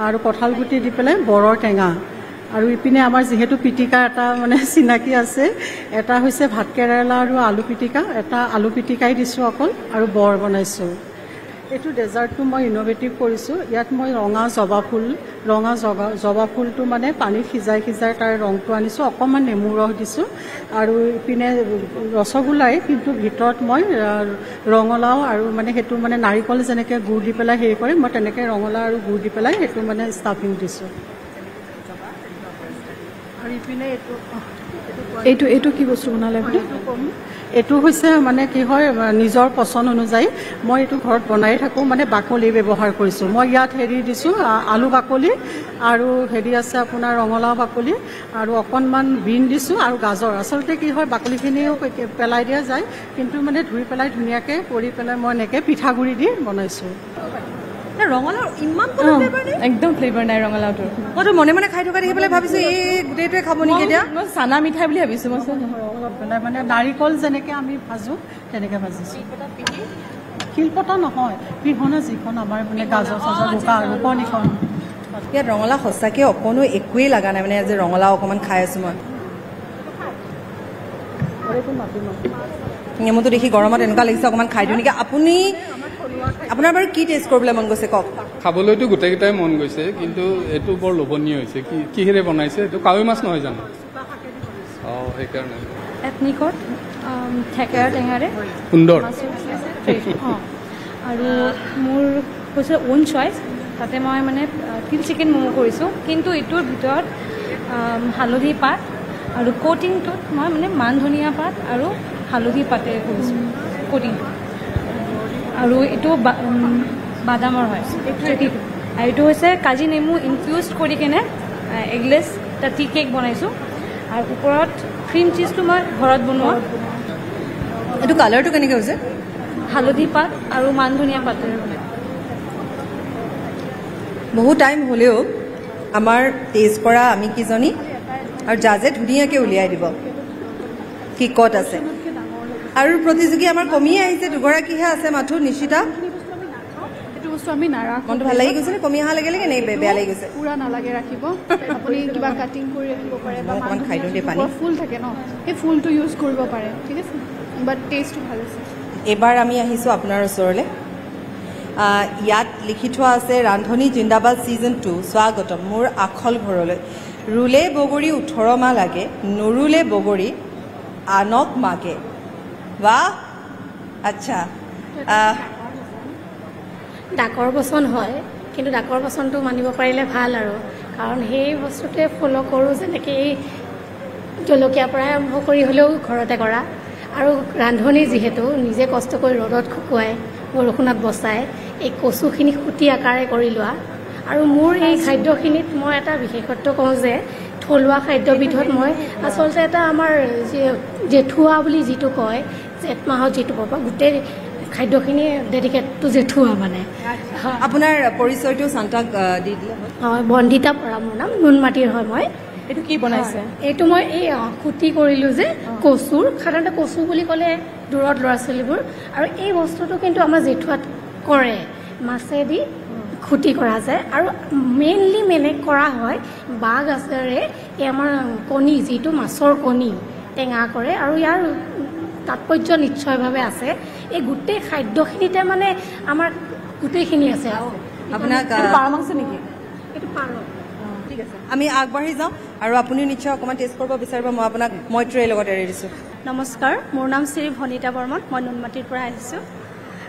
আৰু কঁঠালগুটি দি পেলাই বৰৰ টেঙা আৰু ইপিনে আমাৰ যিহেতু পিটিকা এটা মানে চিনাকি আছে এটা হৈছে ভাতকেৰেলা আৰু আলু পিটিকা এটা আলু পিটিকাই দিছোঁ অকল আৰু বৰ বনাইছোঁ এইটো ডেজাৰ্টটো মই ইন'ভেটিভ কৰিছোঁ ইয়াত মই ৰঙা জবা ফুলটো মানে পানীত সিজাই তাৰ ৰংটো আনিছোঁ অকণমান নেমু ৰস দিছোঁ আৰু ইপিনে ৰসগোল্লাই কিন্তু ভিতৰত মই ৰঙালাও আৰু মানে সেইটো মানে নাৰিকল যেনেকৈ গুড় দি পেলাই হেৰি কৰে মই তেনেকৈ ৰঙালাও আৰু গুড় দি পেলাই সেইটো মানে ষ্টাফিং দিছোঁ আৰু ইপিনে এইটো কি বস্তু বনালে এইটো হৈছে মানে কি হয় নিজৰ পচন্দ অনুযায়ী মই এইটো ঘৰত বনাই থাকোঁ মানে বাকলি ব্যৱহাৰ কৰিছোঁ মই ইয়াত হেৰি দিছোঁ আলু বাকলি আৰু হেৰি আছে আপোনাৰ ৰঙালাও বাকলি আৰু অকণমান বিন দিছোঁ আৰু গাজৰ আচলতে কি হয় বাকলিখিনিও পেলাই দিয়া যায় কিন্তু মানে ধুই পেলাই ধুনীয়াকৈ কৰি পেলাই মই এনেকৈ পিঠাগুড়ি দি বনাইছোঁ ৰঙালাও ইমান একদম ফ্লেভাৰ নাই ৰঙালাওটোৰ মইতো মনে মনে খাই থকা দেখি পেলাই ভাবিছোঁ এই গোটেইটোৱে খাব নেকি এতিয়া মই চানা মিঠাই বুলি ভাবিছোঁ মই মানে নাৰিকল যেনেকৈ আমি ভাজোঁ তেনেকৈ ভাজিছোঁ শিলপতা নহয়, পিহনা যিখন আমাৰ মানে গাজৰ চাজৰ বোকা আৰু কণীখন। ইয়াত ৰঙালাও সঁচাকৈ অকণো একোৱেই লগা নাই, মানে যে ৰঙালাও অকণমান খাই আছোঁ মই। নেমুটো দেখি গৰমত এনেকুৱা লাগিছে অকণমান খাই দিওঁ নেকি। আপোনাৰ বাৰু কি টেষ্ট কৰিবলৈ মন গৈছে কওক? খাবলৈতো গোটেইকেইটাই মন গৈছে, কিন্তু এইটো বৰ লোভনীয় হৈছে। কিহেৰে বনাইছে? এইটো কাৱৈ মাছ নহয় জানো? অঁ, সেইকাৰণে এথনিকত থেকেৰা টেঙাৰে সুন্দৰ। অঁ, আৰু মোৰ হৈছে ওন চইচ। তাতে মই মানে তিল চিকেন ম'ম' কৰিছোঁ, কিন্তু এইটোৰ ভিতৰত হালধি পাত আৰু কটিংটোত মই মানে মান ধনিয়া পাত আৰু হালধি পাতেৰে কৰিছোঁ কটিংটো। আৰু এইটো বাদামৰ হয় ট্ৰেটিটো। আৰু এইটো হৈছে কাজি নেমু ইনফিউজ কৰি কেনে এগলেছ এটা টি কেক বনাইছোঁ। আৰু ওপৰত ক্ৰীম চিজটো মই ঘৰত বনোৱা। এইটো কালাৰটো কেনেকৈ হৈছে? হালধি পাত আৰু মান ধনিয়া পাতেৰে বনাই। বহু টাইম হ'লেও আমাৰ টেষ্ট কৰা আমি কিজনী আৰু জাজে ধুনীয়াকৈ উলিয়াই দিব কি ক'ত আছে। আৰু প্ৰতিযোগী আমাৰ কমিয়ে আহিছে, দুগৰাকীহে আছে মাথো। নিশ্চিতা, এইটো বস্তু আমি নাৰাখোঁ। মনটো ভাল লাগি গৈছে নে? কমি অহা লাগে নে বেয়া লাগি গৈছে? পুৰা নালাগে ৰাখিব। আপুনি কিবা কাটিং কৰি ৰাখিব পাৰে বা অকণমান খাই দিওঁ দেই পানী। ফুল থাকে ন, সেই ফুলটো ইউজ কৰিব পাৰে, ঠিক আছে। বাট টেষ্টটো ভাল আছে। এইবাৰ আমি আহিছোঁ আপোনাৰ ওচৰলৈ। ইয়াত লিখি থোৱা আছে ৰান্ধনী জিন্দাবাদ ছিজন 2 স্বাগতম মোৰ আখল ঘৰলৈ। ৰুলে বগৰী 18 মাহ লাগে, নৰুলে বগৰী আনক মাগে। বাহ, আচ্ছা। ডাকৰ বচন হয়, কিন্তু ডাকৰ বচনটো মানিব পাৰিলে ভাল আৰু, কাৰণ সেই বস্তুটোৱে ফ'ল' কৰোঁ। যেনেকৈ এই জলকীয়াৰ পৰাই আৰম্ভ কৰি হ'লেও ঘৰতে কৰা, আৰু ৰান্ধনি যিহেতু নিজে কষ্ট কৰি ৰ'দত শুকুৱাই বৰষুণত বচাই এই কচুখিনি সুটি আকাৰে কৰি লোৱা। আৰু মোৰ এই খাদ্যখিনিত মই এটা বিশেষত্ব কওঁ যে থলুৱা খাদ্যবিধত মই আচলতে এটা আমাৰ জেঠুৱা বুলি যিটো কয়, জেঠ মাহত যিটো পাব গোটেই খাদ্যখিনি ডেডিকেটটো জেঠুৱা মানে। আপোনাৰ পৰিচয়টো শান্তাক দি দিলে হয়। বন্দিতা পৰা মোৰ নাম, নুনমাটিৰ হয় মই। এইটো কি বনাইছে? এইটো মই এই খুটি কৰিলোঁ যে কচুৰ। সাধাৰণতে কচু বুলি ক'লে দূৰত ল'ৰা ছোৱালীবোৰ, আৰু এই বস্তুটো কিন্তু আমাৰ জেঠুৱাত কৰে, মাছেদি খুটি কৰা যায়। আৰু মেইনলি কৰা হয় বাঁহ গাজেৰে। এই আমাৰ কণী, যিটো মাছৰ কণী টেঙা কৰে, আৰু ইয়াৰ তাৎপৰ্য নিশ্চয়ভাৱে আছে। এই গোটেই খাদ্যখিনিতে মানে আমাৰ গোটেইখিনি আছে। আপোনাক পাৰ মাংস নেকি? এইটো পাৰ। ঠিক আছে, আমি আগবাঢ়ি যাওঁ আৰু আপুনি নিশ্চয় অকণমান টেষ্ট কৰিব বিচাৰিব। মই আপোনাক মৈত্ৰীৰ লগত এৰি দিছোঁ। নমস্কাৰ, মোৰ নাম শ্ৰী ভনিতা বৰ্মন, মই নুনমাটিৰ পৰা আহিছোঁ।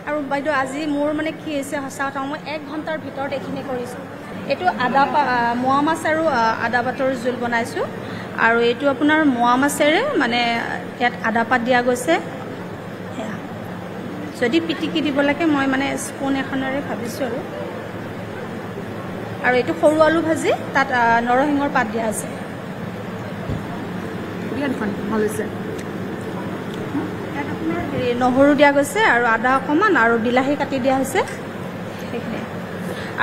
আৰু বাইদেউ আজি মোৰ মানে কি হৈছে, সঁচা কথা মই 1 ঘণ্টাৰ ভিতৰত এইখিনি কৰিছোঁ। এইটো মোৱা মাছ আৰু আদা পাতৰ জোল বনাইছোঁ। আৰু এইটো আপোনাৰ মোৱা মাছেৰে মানে ইয়াত আদা পাত দিয়া গৈছে। সেয়া যদি পিটিকি দিব লাগে মই মানে স্পুন এখনেৰে ভাবিছোঁ। আৰু এইটো সৰু আলু ভাজি, তাত নৰসিংহৰ পাত দিয়া আছে। ভাল হৈছে। ইয়াত আপোনাৰ নহৰু দিয়া গৈছে আৰু আদা অকণমান আৰু বিলাহী কাটি দিয়া হৈছে সেইখিনি।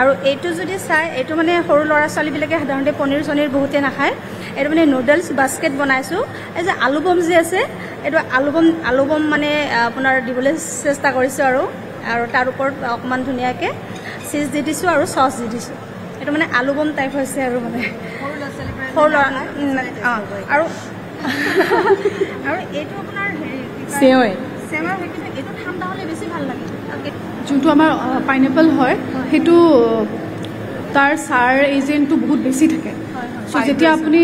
আৰু এইটো যদি চাই, এইটো মানে সৰু ল'ৰা ছোৱালীবিলাকে সাধাৰণতে পনীৰ চনীৰ বহুতে নাখায়। এইটো মানে নুডলছ বাস্কেট বনাইছোঁ। এই যে আলু বম যে আছে, এইটো আলু বম মানে আপোনাৰ দিবলৈ চেষ্টা কৰিছোঁ। আৰু তাৰ ওপৰত অকণমান ধুনীয়াকৈ চিজ দি দিছোঁ আৰু চচ দি দিছোঁ। এইটো মানে আলু বম টাইপ হৈছে আৰু মানে সৰু ল'ৰা। আৰু এইটো আপোনাৰ চেৱৈ হয়, কিন্তু এইটো ঠাণ্ডা হ'লে বেছি ভাল লাগে। যোনটো আমাৰ পাইনএপল হয়, সেইটো তাৰ চাৰ এজেণ্টটো বহুত বেছি থাকে। চ' যেতিয়া আপুনি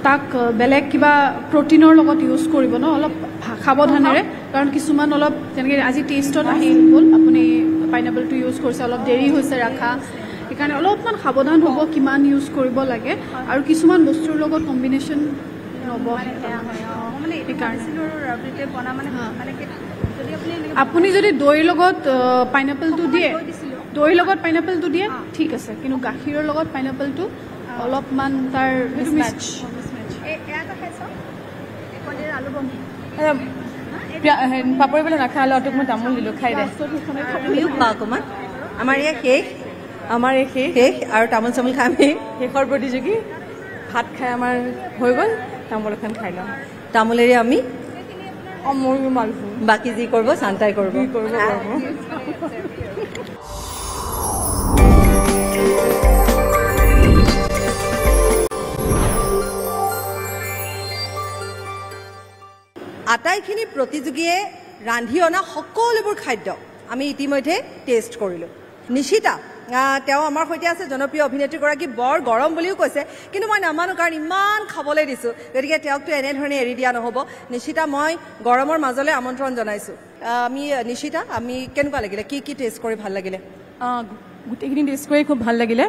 তাক বেলেগ কিবা প্ৰটিনৰ লগত ইউজ কৰিব ন, অলপ সাৱধানেৰে, কাৰণ কিছুমান অলপ যেনেকৈ আজি টেষ্টত আহি গ'ল, আপুনি পাইনএপলটো ইউজ কৰিছে, অলপ দেৰি হৈছে ৰাখা, সেইকাৰণে অলপমান সাৱধান হ'ব কিমান ইউজ কৰিব লাগে। আৰু কিছুমান বস্তুৰ লগত কম্বিনেশ্যন নবহে। আপুনি যদি দৈৰ লগত পাইনএপলটো দিয়ে, ঠিক আছে, কিন্তু গাখীৰৰ লগত পাইনএপলটো অলপমান তাৰ পাপৰিবলৈ নাখালে অটোক মই তামোল দিলোঁ, খাই দে। অকণমান আমাৰ এই শেষ আৰু তামোল চামোল খাই আমি শেষৰ প্ৰতিযোগী। ভাত খাই আমাৰ হৈ গ'ল, তামোল এখন খাই লওঁ। তামোলেৰে আমি ময়ো মাৰিছোঁ বাকি যি কৰিব শান্তাই কৰিব আটাইখিনি প্ৰতিযোগীয়ে ৰান্ধি অনা সকলোবোৰ খাদ্য আমি ইতিমধ্যে টেষ্ট কৰিলোঁ নিশিতা তেওঁ আমাৰ সৈতে আছে জনপ্ৰিয় অভিনেত্ৰীগৰাকী বৰ গৰম বুলিও কৈছে কিন্তু মই নামানো কাৰণ ইমান খাবলৈ দিছোঁ গতিকে তেওঁকতো এনেধৰণে এৰি দিয়া নহ'ব নিশিতা মই গৰমৰ মাজলৈ আমন্ত্ৰণ জনাইছোঁ আমি নিশিতা আমি কেনেকুৱা লাগিলে কি কি টেষ্ট কৰি ভাল লাগিলে গোটেইখিনি টেষ্ট কৰি খুব ভাল লাগিলে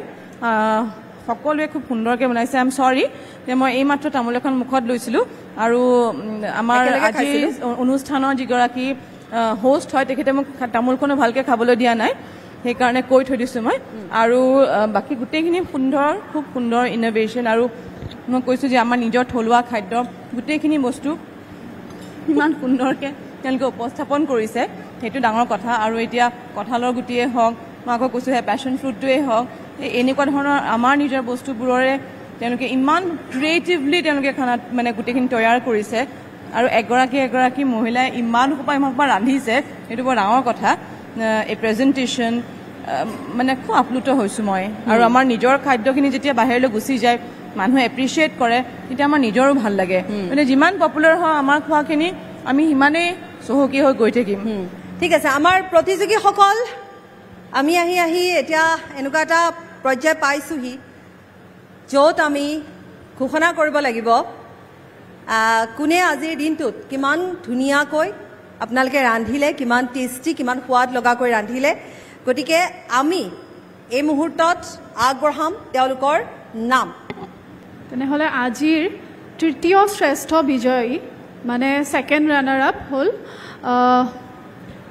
সকলোৱে খুব সুন্দৰকৈ বনাইছে আই এম চৰি যে মই এইমাত্ৰ তামোল এখন মুখত লৈছিলোঁ আৰু আমাৰ আজিৰ অনুষ্ঠানৰ যিগৰাকী হোষ্ট হয় তেখেতে মোক তামোলখনো ভালকৈ খাবলৈ দিয়া নাই সেইকাৰণে কৈ থৈ দিছোঁ মই আৰু বাকী গোটেইখিনি সুন্দৰ খুব সুন্দৰ ইন'ভেশ্যন আৰু মই কৈছোঁ যে আমাৰ নিজৰ থলুৱা খাদ্য গোটেইখিনি বস্তু ইমান সুন্দৰকৈ তেওঁলোকে উপস্থাপন কৰিছে সেইটো ডাঙৰ কথা আৰু এতিয়া কঁঠালৰ গুটিয়ে হওক মই আকৌ কৈছোঁ সেই পেশ্যন ফ্ৰুটটোৱেই হওক এনেকুৱা ধৰণৰ আমাৰ নিজৰ বস্তুবোৰৰে তেওঁলোকে ইমান ক্ৰিয়েটিভলি তেওঁলোকে খানাত মানে গোটেইখিনি তৈয়াৰ কৰিছে আৰু এগৰাকী মহিলাই ইমান সোপা ৰান্ধিছে সেইটো বৰ ডাঙৰ কথা এই প্ৰেজেণ্টেশ্যন মানে খুব আপ্লুত হৈছোঁ মই আৰু আমাৰ নিজৰ খাদ্যখিনি যেতিয়া বাহিৰলৈ গুচি যায় মানুহে এপ্ৰিচিয়েট কৰে তেতিয়া আমাৰ নিজৰো ভাল লাগে মানে যিমান পপুলাৰ হয় আমাৰ খোৱাখিনি আমি সিমানেই চহকী হৈ গৈ থাকিম ঠিক আছে আমাৰ প্ৰতিযোগীসকল আমি আহি এতিয়া এনেকুৱা এটা পৰ্যায় পাইছোঁহি য'ত আমি ঘোষণা কৰিব লাগিব কোনে আজিৰ দিনটোত কিমান ধুনীয়াকৈ আপোনালোকে ৰান্ধিলে কিমান টেষ্টি কিমান সোৱাদ লগাকৈ ৰান্ধিলে গতিকে আমি এই মুহূৰ্তত আগবঢ়াম তেওঁলোকৰ নাম তেনেহ'লে আজিৰ তৃতীয় শ্ৰেষ্ঠ বিজয়ী মানে ছেকেণ্ড ৰানাৰ আপ হ'ল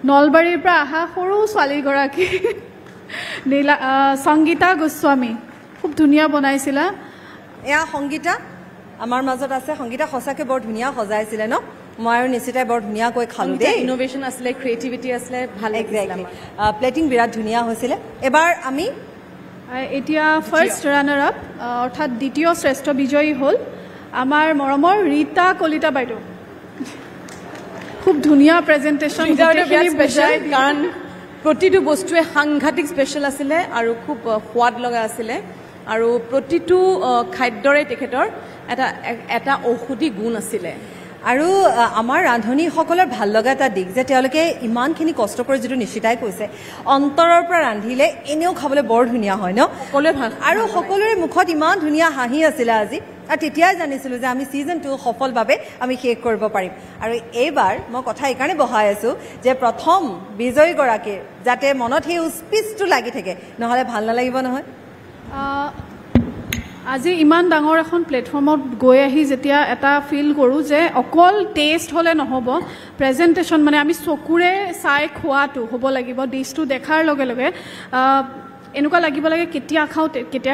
নলবাৰীৰ পৰা অহা সৰু ছোৱালীগৰাকী সংগীতা গোস্বামী খুব ধুনীয়া বনাইছিলা এয়া সংগীতা আমাৰ মাজত আছে সংগীতা সঁচাকৈ বৰ ধুনীয়া সজাইছিলে ন মই আৰু নিশ্চিতাই বৰ ধুনীয়াকৈ খালোঁ দেই ইন'ভেশ্যন আছিলে ক্ৰিয়েটিভিটি আছিলে ভাল এক্সেক্টলি প্লেটিং বিৰাট ধুনীয়া হৈছিলে এবাৰ আমি এতিয়া ফাৰ্ষ্ট ৰানাৰ আপ অৰ্থাৎ দ্বিতীয় শ্ৰেষ্ঠ বিজয়ী হ'ল আমাৰ মৰমৰ ৰীতা কলিতা বাইদেউ খুব ধুনীয়া প্ৰেজেণ্টেশ্যন কাৰণ প্ৰতিটো বস্তুৱে সাংঘাতিক স্পেচিয়েল আছিলে আৰু খুব সোৱাদ লগা আছিলে আৰু প্ৰতিটো খাদ্যৰে তেখেতৰ এটা ঔষধি গুণ আছিলে আৰু আমাৰ ৰান্ধনীসকলৰ ভাল লগা এটা দিশ যে তেওঁলোকে ইমানখিনি কষ্ট কৰি যিটো নিশ্চিতাই কৈছে অন্তৰৰ পৰা ৰান্ধিলে এনেও খাবলৈ বৰ ধুনীয়া হয় ন সকলোৱে ভাল আৰু সকলোৰে মুখত ইমান ধুনীয়া হাঁহি আছিলে আজি আৰু তেতিয়াই জানিছিলোঁ যে আমি ছিজন 2 সফলভাৱে আমি শেষ কৰিব পাৰিম আৰু এইবাৰ মই কথা এইকাৰণে বহাই আছোঁ যে প্ৰথম বিজয়ীগৰাকীৰ যাতে মনত সেই উৎস্পিচটো লাগি থাকে নহ'লে ভাল নালাগিব নহয় আজি ইমান ডাঙৰ এখন প্লেটফৰ্মত গৈ আহি যেতিয়া এটা ফিল কৰোঁ যে অকল টেষ্ট হ'লে নহ'ব প্ৰেজেণ্টেশ্যন মানে আমি চকুৰে চাই খোৱাটো হ'ব লাগিব ডিছটো দেখাৰ লগে লগে এনেকুৱা লাগিব লাগে কেতিয়া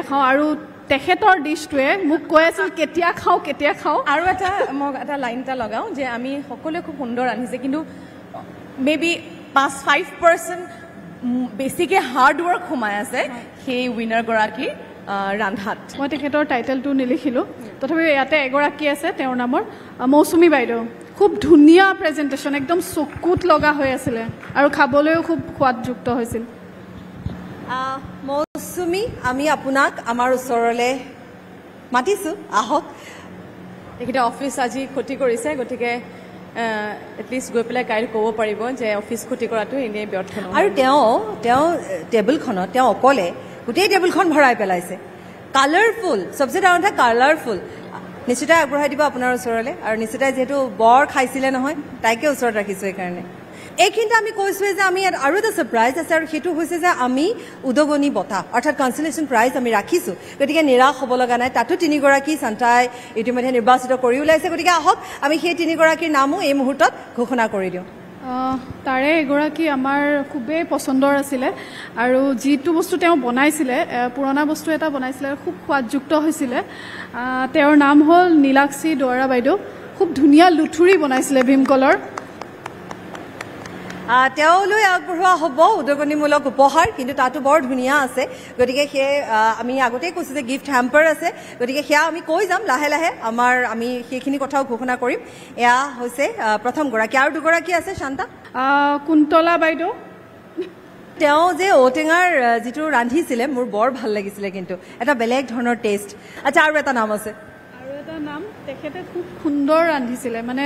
খাওঁ আৰু তেখেতৰ ডিছটোৱে মোক কৈ আছিল কেতিয়া খাওঁ আৰু মই এটা লাইন এটা লগাওঁ যে আমি সকলোৱে খুব সুন্দৰ ৰান্ধিছে কিন্তু মে বি 5% বেছিকৈ হাৰ্ড ৱৰ্ক সোমাই আছে সেই উইনাৰগৰাকী ৰান্ধাত মই তেখেতৰ টাইটেলটো নিলিখিলোঁ তথাপিও ইয়াতে এগৰাকী আছে তেওঁৰ নামৰ মৌচুমী বাইদেউ খুব ধুনীয়া প্ৰেজেণ্টেশ্যন একদম চকুত লগা হৈ আছিলে আৰু খাবলৈও খুব সোৱাদযুক্ত হৈছিল মৌচুমী আমি আপোনাক আমাৰ ওচৰলৈ মাতিছোঁ আহক তেখেতে অফিচ আজি ক্ষতি কৰিছে গতিকে এটলিষ্ট গৈ পেলাই কাইলৈ ক'ব পাৰিব যে অফিচ ক্ষতি কৰাটো এনেই ব্যৰ্থ নহয় আৰু তেওঁ টেবুলখনত তেওঁ অকলে গোটেই টেবুলখন ভৰাই পেলাইছে কালাৰফুল চবচে ডাঙৰ কথা কালাৰফুল নিশ্চিতাই আগবঢ়াই দিব আপোনাৰ ওচৰলৈ আৰু নিশ্চিতাই যিহেতু বৰ খাইছিলে নহয় তাইকে ওচৰত ৰাখিছোঁ সেইকাৰণে এইখিনিতে আমি কৈছোঁৱে যে আমি ইয়াত আৰু এটা ছাৰপ্ৰাইজ আছে আৰু সেইটো হৈছে যে আমি উদগনি বঁটা অৰ্থাৎ কনচলেশ্যন প্ৰাইজ আমি ৰাখিছোঁ গতিকে নিৰাশ হ'ব লগা নাই তাতো 3গৰাকী চান্তাই ইতিমধ্যে নিৰ্বাচিত কৰি ওলাইছে গতিকে আহক আমি সেই 3গৰাকীৰ নামো এই মুহূৰ্তত ঘোষণা কৰি দিওঁ তাৰে এগৰাকী আমাৰ খুবেই পচন্দৰ আছিলে আৰু যিটো বস্তু তেওঁ বনাইছিলে পুৰণা বস্তু এটা বনাইছিলে খুব সোৱাদযুক্ত হৈছিলে তেওঁৰ নাম হ'ল নীলাক্ষী দুৱৰা বাইদেউ খুব ধুনীয়া লুথুৰি বনাইছিলে ভীমকলৰ তেওঁলৈ আগবঢ়োৱা হ'ব উদগনিমূলক উপহাৰ, কিন্তু তাতো বৰ ধুনীয়া আছে। গতিকে সেই আমি আগতেই কৈছোঁ যে গিফ্ট হেম্পাৰ আছে, গতিকে সেয়া আমি কৈ যাম লাহে লাহে, আমি সেইখিনি কথাও ঘোষণা কৰিম। এয়া হৈছে প্ৰথমগৰাকী, আৰু দুগৰাকী আছে শান্তা। কুন্তলা বাইদেউ, তেওঁ যে ঔটেঙাৰ যিটো ৰান্ধিছিলে মোৰ বৰ ভাল লাগিছিলে, কিন্তু এটা বেলেগ ধৰণৰ টেষ্ট। আচ্ছা, আৰু এটা নাম আছে, নাম তেখেতে খুব সুন্দৰ ৰান্ধিছিলে, মানে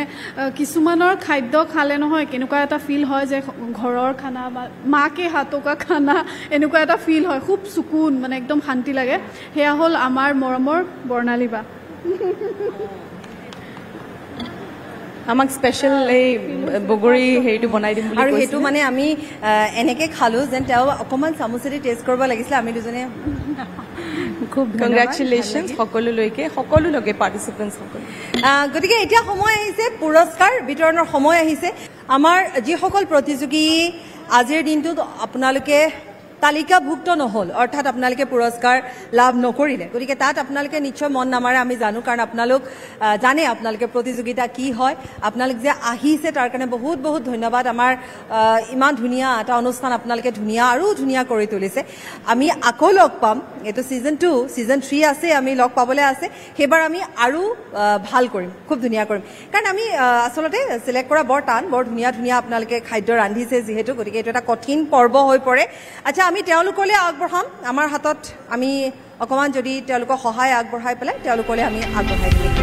কিছুমানৰ খাদ্য খালে নহয় কেনেকুৱা এটা ফিল হয় যে ঘৰৰ খানা বা মাকে হাতকা খানা এনেকুৱা এটা ফিল হয়, খুব চকুন, মানে একদম শান্তি লাগে। সেয়া হ'ল আমাৰ মৰমৰ বৰ্ণালী বা। আমাক স্পেচিয়েল এই বগৰী হেৰিটো বনাই দিম বুলি, আৰু সেইটো মানে আমি এনেকে খালো যেন তেওঁ অকণমান চামুচেদি টেষ্ট কৰিব লাগিছিলে। আমি দুজনে খুব কংগ্ৰেচুলেশ্যন সকলোলৈকে, সকলোলৈকে পাৰ্টিচিপেণ্টছ সকলো। গতিকে এতিয়া সময় আহিছে পুৰস্কাৰ বিতৰণৰ সময় আহিছে। আমাৰ যিসকল প্ৰতিযোগী আজিৰ দিনটোত আপোনালোকে তালিকাভুক্ত নহ'ল, অৰ্থাৎ আপোনালোকে পুৰস্কাৰ লাভ নকৰিলে, গতিকে তাত আপোনালোকে নিশ্চয় মন নামাৰে আমি জানো, কাৰণ আপোনালোক জানে আপোনালোকে প্ৰতিযোগিতা কি হয়। আপোনালোক যে আহিছে তাৰ কাৰণে বহুত বহুত ধন্যবাদ। আমাৰ ইমান ধুনীয়া এটা অনুষ্ঠান আপোনালোকে ধুনীয়া আৰু ধুনীয়া কৰি তুলিছে। আমি আকৌ লগ পাম, এইটো ছিজন 2, ছিজন 3 আছে, আমি লগ পাবলৈ আছে। সেইবাৰ আমি আৰু ভাল কৰিম, খুব ধুনীয়া কৰিম, কাৰণ আমি আচলতে চিলেক্ট কৰা বৰ টান, বৰ ধুনীয়া ধুনীয়া আপোনালোকে খাদ্য ৰান্ধিছে যিহেতু, গতিকে এইটো এটা কঠিন পৰ্ব হৈ পৰে। আচ্ছা, আমি তেওঁলোকলৈ আগবঢ়াম, আমাৰ হাতত আমি অকণমান যদি তেওঁলোকক সহায় আগবঢ়াই পেলাই তেওঁলোকলৈ আমি আগবঢ়াই দিম।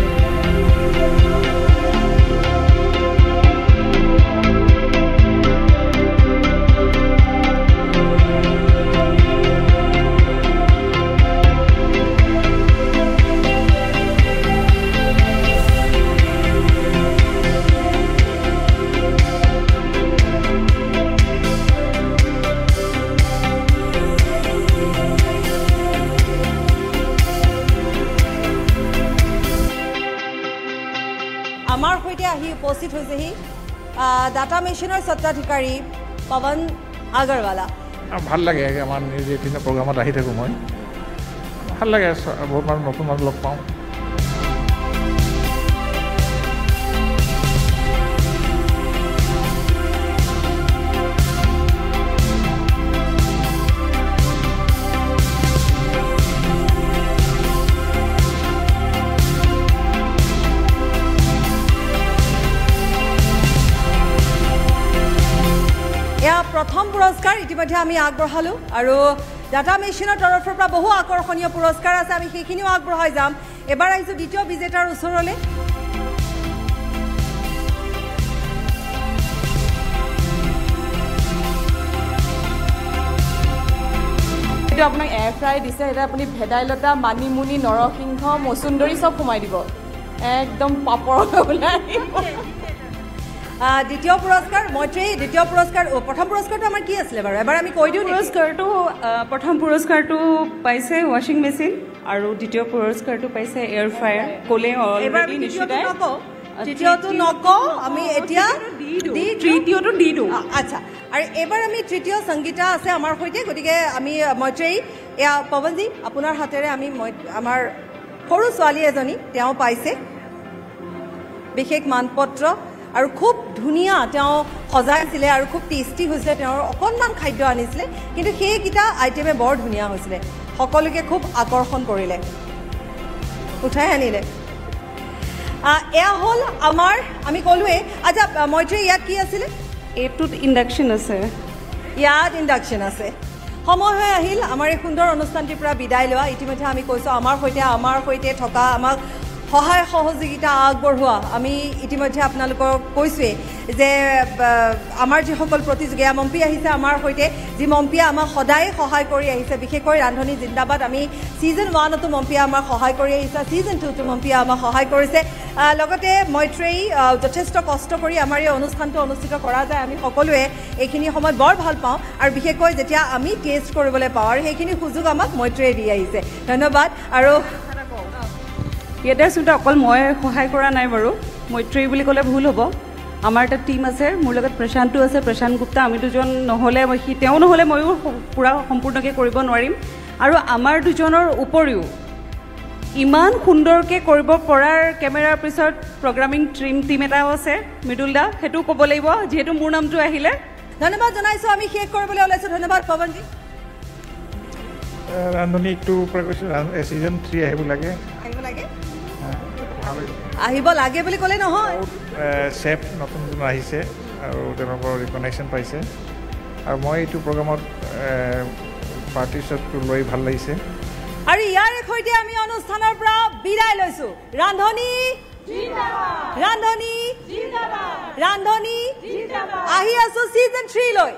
আমাৰ সৈতে আহি উপস্থিত হৈছেহি ডাটা মেচিনৰ স্বত্বাধিকাৰী পৱন আগৰৱালা। ভাল লাগে আমাৰ নিউজ 18 প্ৰগ্ৰামত আহি থাকোঁ মই, ভাল লাগে, বহুত মানুহ নতুন মানুহ লগ পাওঁ। প্ৰথম পুৰস্কাৰ ইতিমধ্যে আমি আগবঢ়ালোঁ, আৰু ডাটা মেচিনৰ তৰফৰ পৰা বহু আকৰ্ষণীয় পুৰস্কাৰ আছে, আমি সেইখিনিও আগবঢ়াই যাম। এবাৰ আহিছোঁ দ্বিতীয় বিজেতাৰ ওচৰলৈ। এইটো আপোনাক এয়াৰ ফ্ৰাই দিছে, সেইটো আপুনি ভেদাইলতা, মানিমুনি, নৰসিংহ, মচুন্দৰী চব সোমাই দিব, একদম পাপৰ ওলাই আহিব। দ্বিতীয় পুৰস্কাৰ মৈত্ৰেয়ী, দ্বিতীয় পুৰস্কাৰ, প্ৰথম পুৰস্কাৰটো আমাৰ কি আছিলে বাৰু এবাৰ আমি কৈ দিওঁ। পুৰস্কাৰটো প্ৰথম পুৰস্কাৰটো পাইছে ৱাশ্বিং মেচিন, আৰু দ্বিতীয় পুৰস্কাৰটো পাইছে এয়াৰ ফ্ৰায়াৰ। ক'লে অলৰেডি নিশ্চিতাই, তৃতীয়টো নকওঁ আমি, এতিয়া তৃতীয়টো দি দিওঁ। আচ্ছা, আৰু এইবাৰ আমি তৃতীয় সংগীতা আছে আমাৰ সৈতে, গতিকে আমি মৈত্ৰেয়ী, এয়া পৱনজী আপোনাৰ হাতেৰে আমি আমাৰ সৰু ছোৱালী এজনী তেওঁ পাইছে বিশেষ মানপত্ৰ, আৰু খুব ধুনীয়া তেওঁ সজাইছিলে আৰু খুব টেষ্টি হৈছিলে, তেওঁৰ অকণমান খাদ্য আনিছিলে, কিন্তু সেইকেইটা আইটেমে বৰ ধুনীয়া হৈছিলে, সকলোকে খুব আকৰ্ষণ কৰিলে, উঠাই আনিলে। এয়া হ'ল আমাৰ, আমি ক'লোৱেই। আচ্ছা মৈত্ৰেয়ী, ইয়াত কি আছিলে? এইটোত ইণ্ডাকশ্যন আছে, ইয়াত ইণ্ডাকশ্যন আছে। সময় হৈ আহিল আমাৰ এই সুন্দৰ অনুষ্ঠানটিৰ পৰা বিদায় লোৱা। ইতিমধ্যে আমি কৈছোঁ আমাৰ সৈতে থকা, আমাক সহায় সহযোগিতা আগবঢ়োৱা, আমি ইতিমধ্যে আপোনালোকক কৈছোঁৱেই যে আমাৰ যিসকল প্ৰতিযোগী মম্পী আহিছে আমাৰ সৈতে, যি মম্পীয়ে আমাক সদায় সহায় কৰি আহিছে, বিশেষকৈ ৰান্ধনি জিন্দাবাদ। আমি ছিজন 1তো মম্পীয়ে আমাক সহায় কৰি আহিছে, ছিজন 2তো মম্পীয়ে আমাক সহায় কৰিছে। লগতে মৈত্ৰেয়ী যথেষ্ট কষ্ট কৰি আমাৰ এই অনুষ্ঠানটো অনুষ্ঠিত কৰা যায়, আমি সকলোৱে এইখিনি সময়ত বৰ ভাল পাওঁ, আৰু বিশেষকৈ যেতিয়া আমি টেষ্ট কৰিবলৈ পাওঁ, আৰু সেইখিনি সুযোগ আমাক মৈত্ৰেয়ীয়ে দি আহিছে। ধন্যবাদ। আৰু ইয়াতে আচলতে অকল মই সহায় কৰা নাই বাৰু, মৈত্ৰেয়ী বুলি ক'লে ভুল হ'ব, আমাৰ এটা টীম আছে, মোৰ লগত প্ৰশান্তও আছে, প্ৰশান্ত গুপ্তা। আমি দুজন নহ'লে, তেওঁ নহ'লে ময়ো পূৰা সম্পূৰ্ণকৈ কৰিব নোৱাৰিম। আৰু আমাৰ দুজনৰ উপৰিও ইমান সুন্দৰকৈ কৰিব পৰাৰ কেমেৰাৰ পিছত প্ৰগ্ৰামিং টীম এটাও আছে, মৃদুল দা, সেইটোও ক'ব লাগিব যিহেতু মোৰ নামটো আহিলে। ধন্যবাদ জনাইছো আমি শেষ কৰিবলৈ ওলাইছো ধন্যবাদ পৱনজী ৰান্ধনি একটু পৰা কৈছোঁ ছিজন 3 আহিব লাগে আহিব লাগে বুলি ক'লে নহয় চেফ নতুন আহিছে আৰু তেওঁলোকৰ ৰিকগনাইশ্যন পাইছে আৰু মই এইটো প্ৰগ্ৰামত পাৰ্টিচিপেট লৈ ভাল লাগিছে আৰু ইয়াৰ সৈতে আমি অনুষ্ঠানৰ পৰা বিদায় লৈছো ৰান্ধনি জিন্দাবাদ ৰান্ধনি জিন্দাবাদ ৰান্ধনি জিন্দাবাদ আহি আছো ছিজন 3 লৈ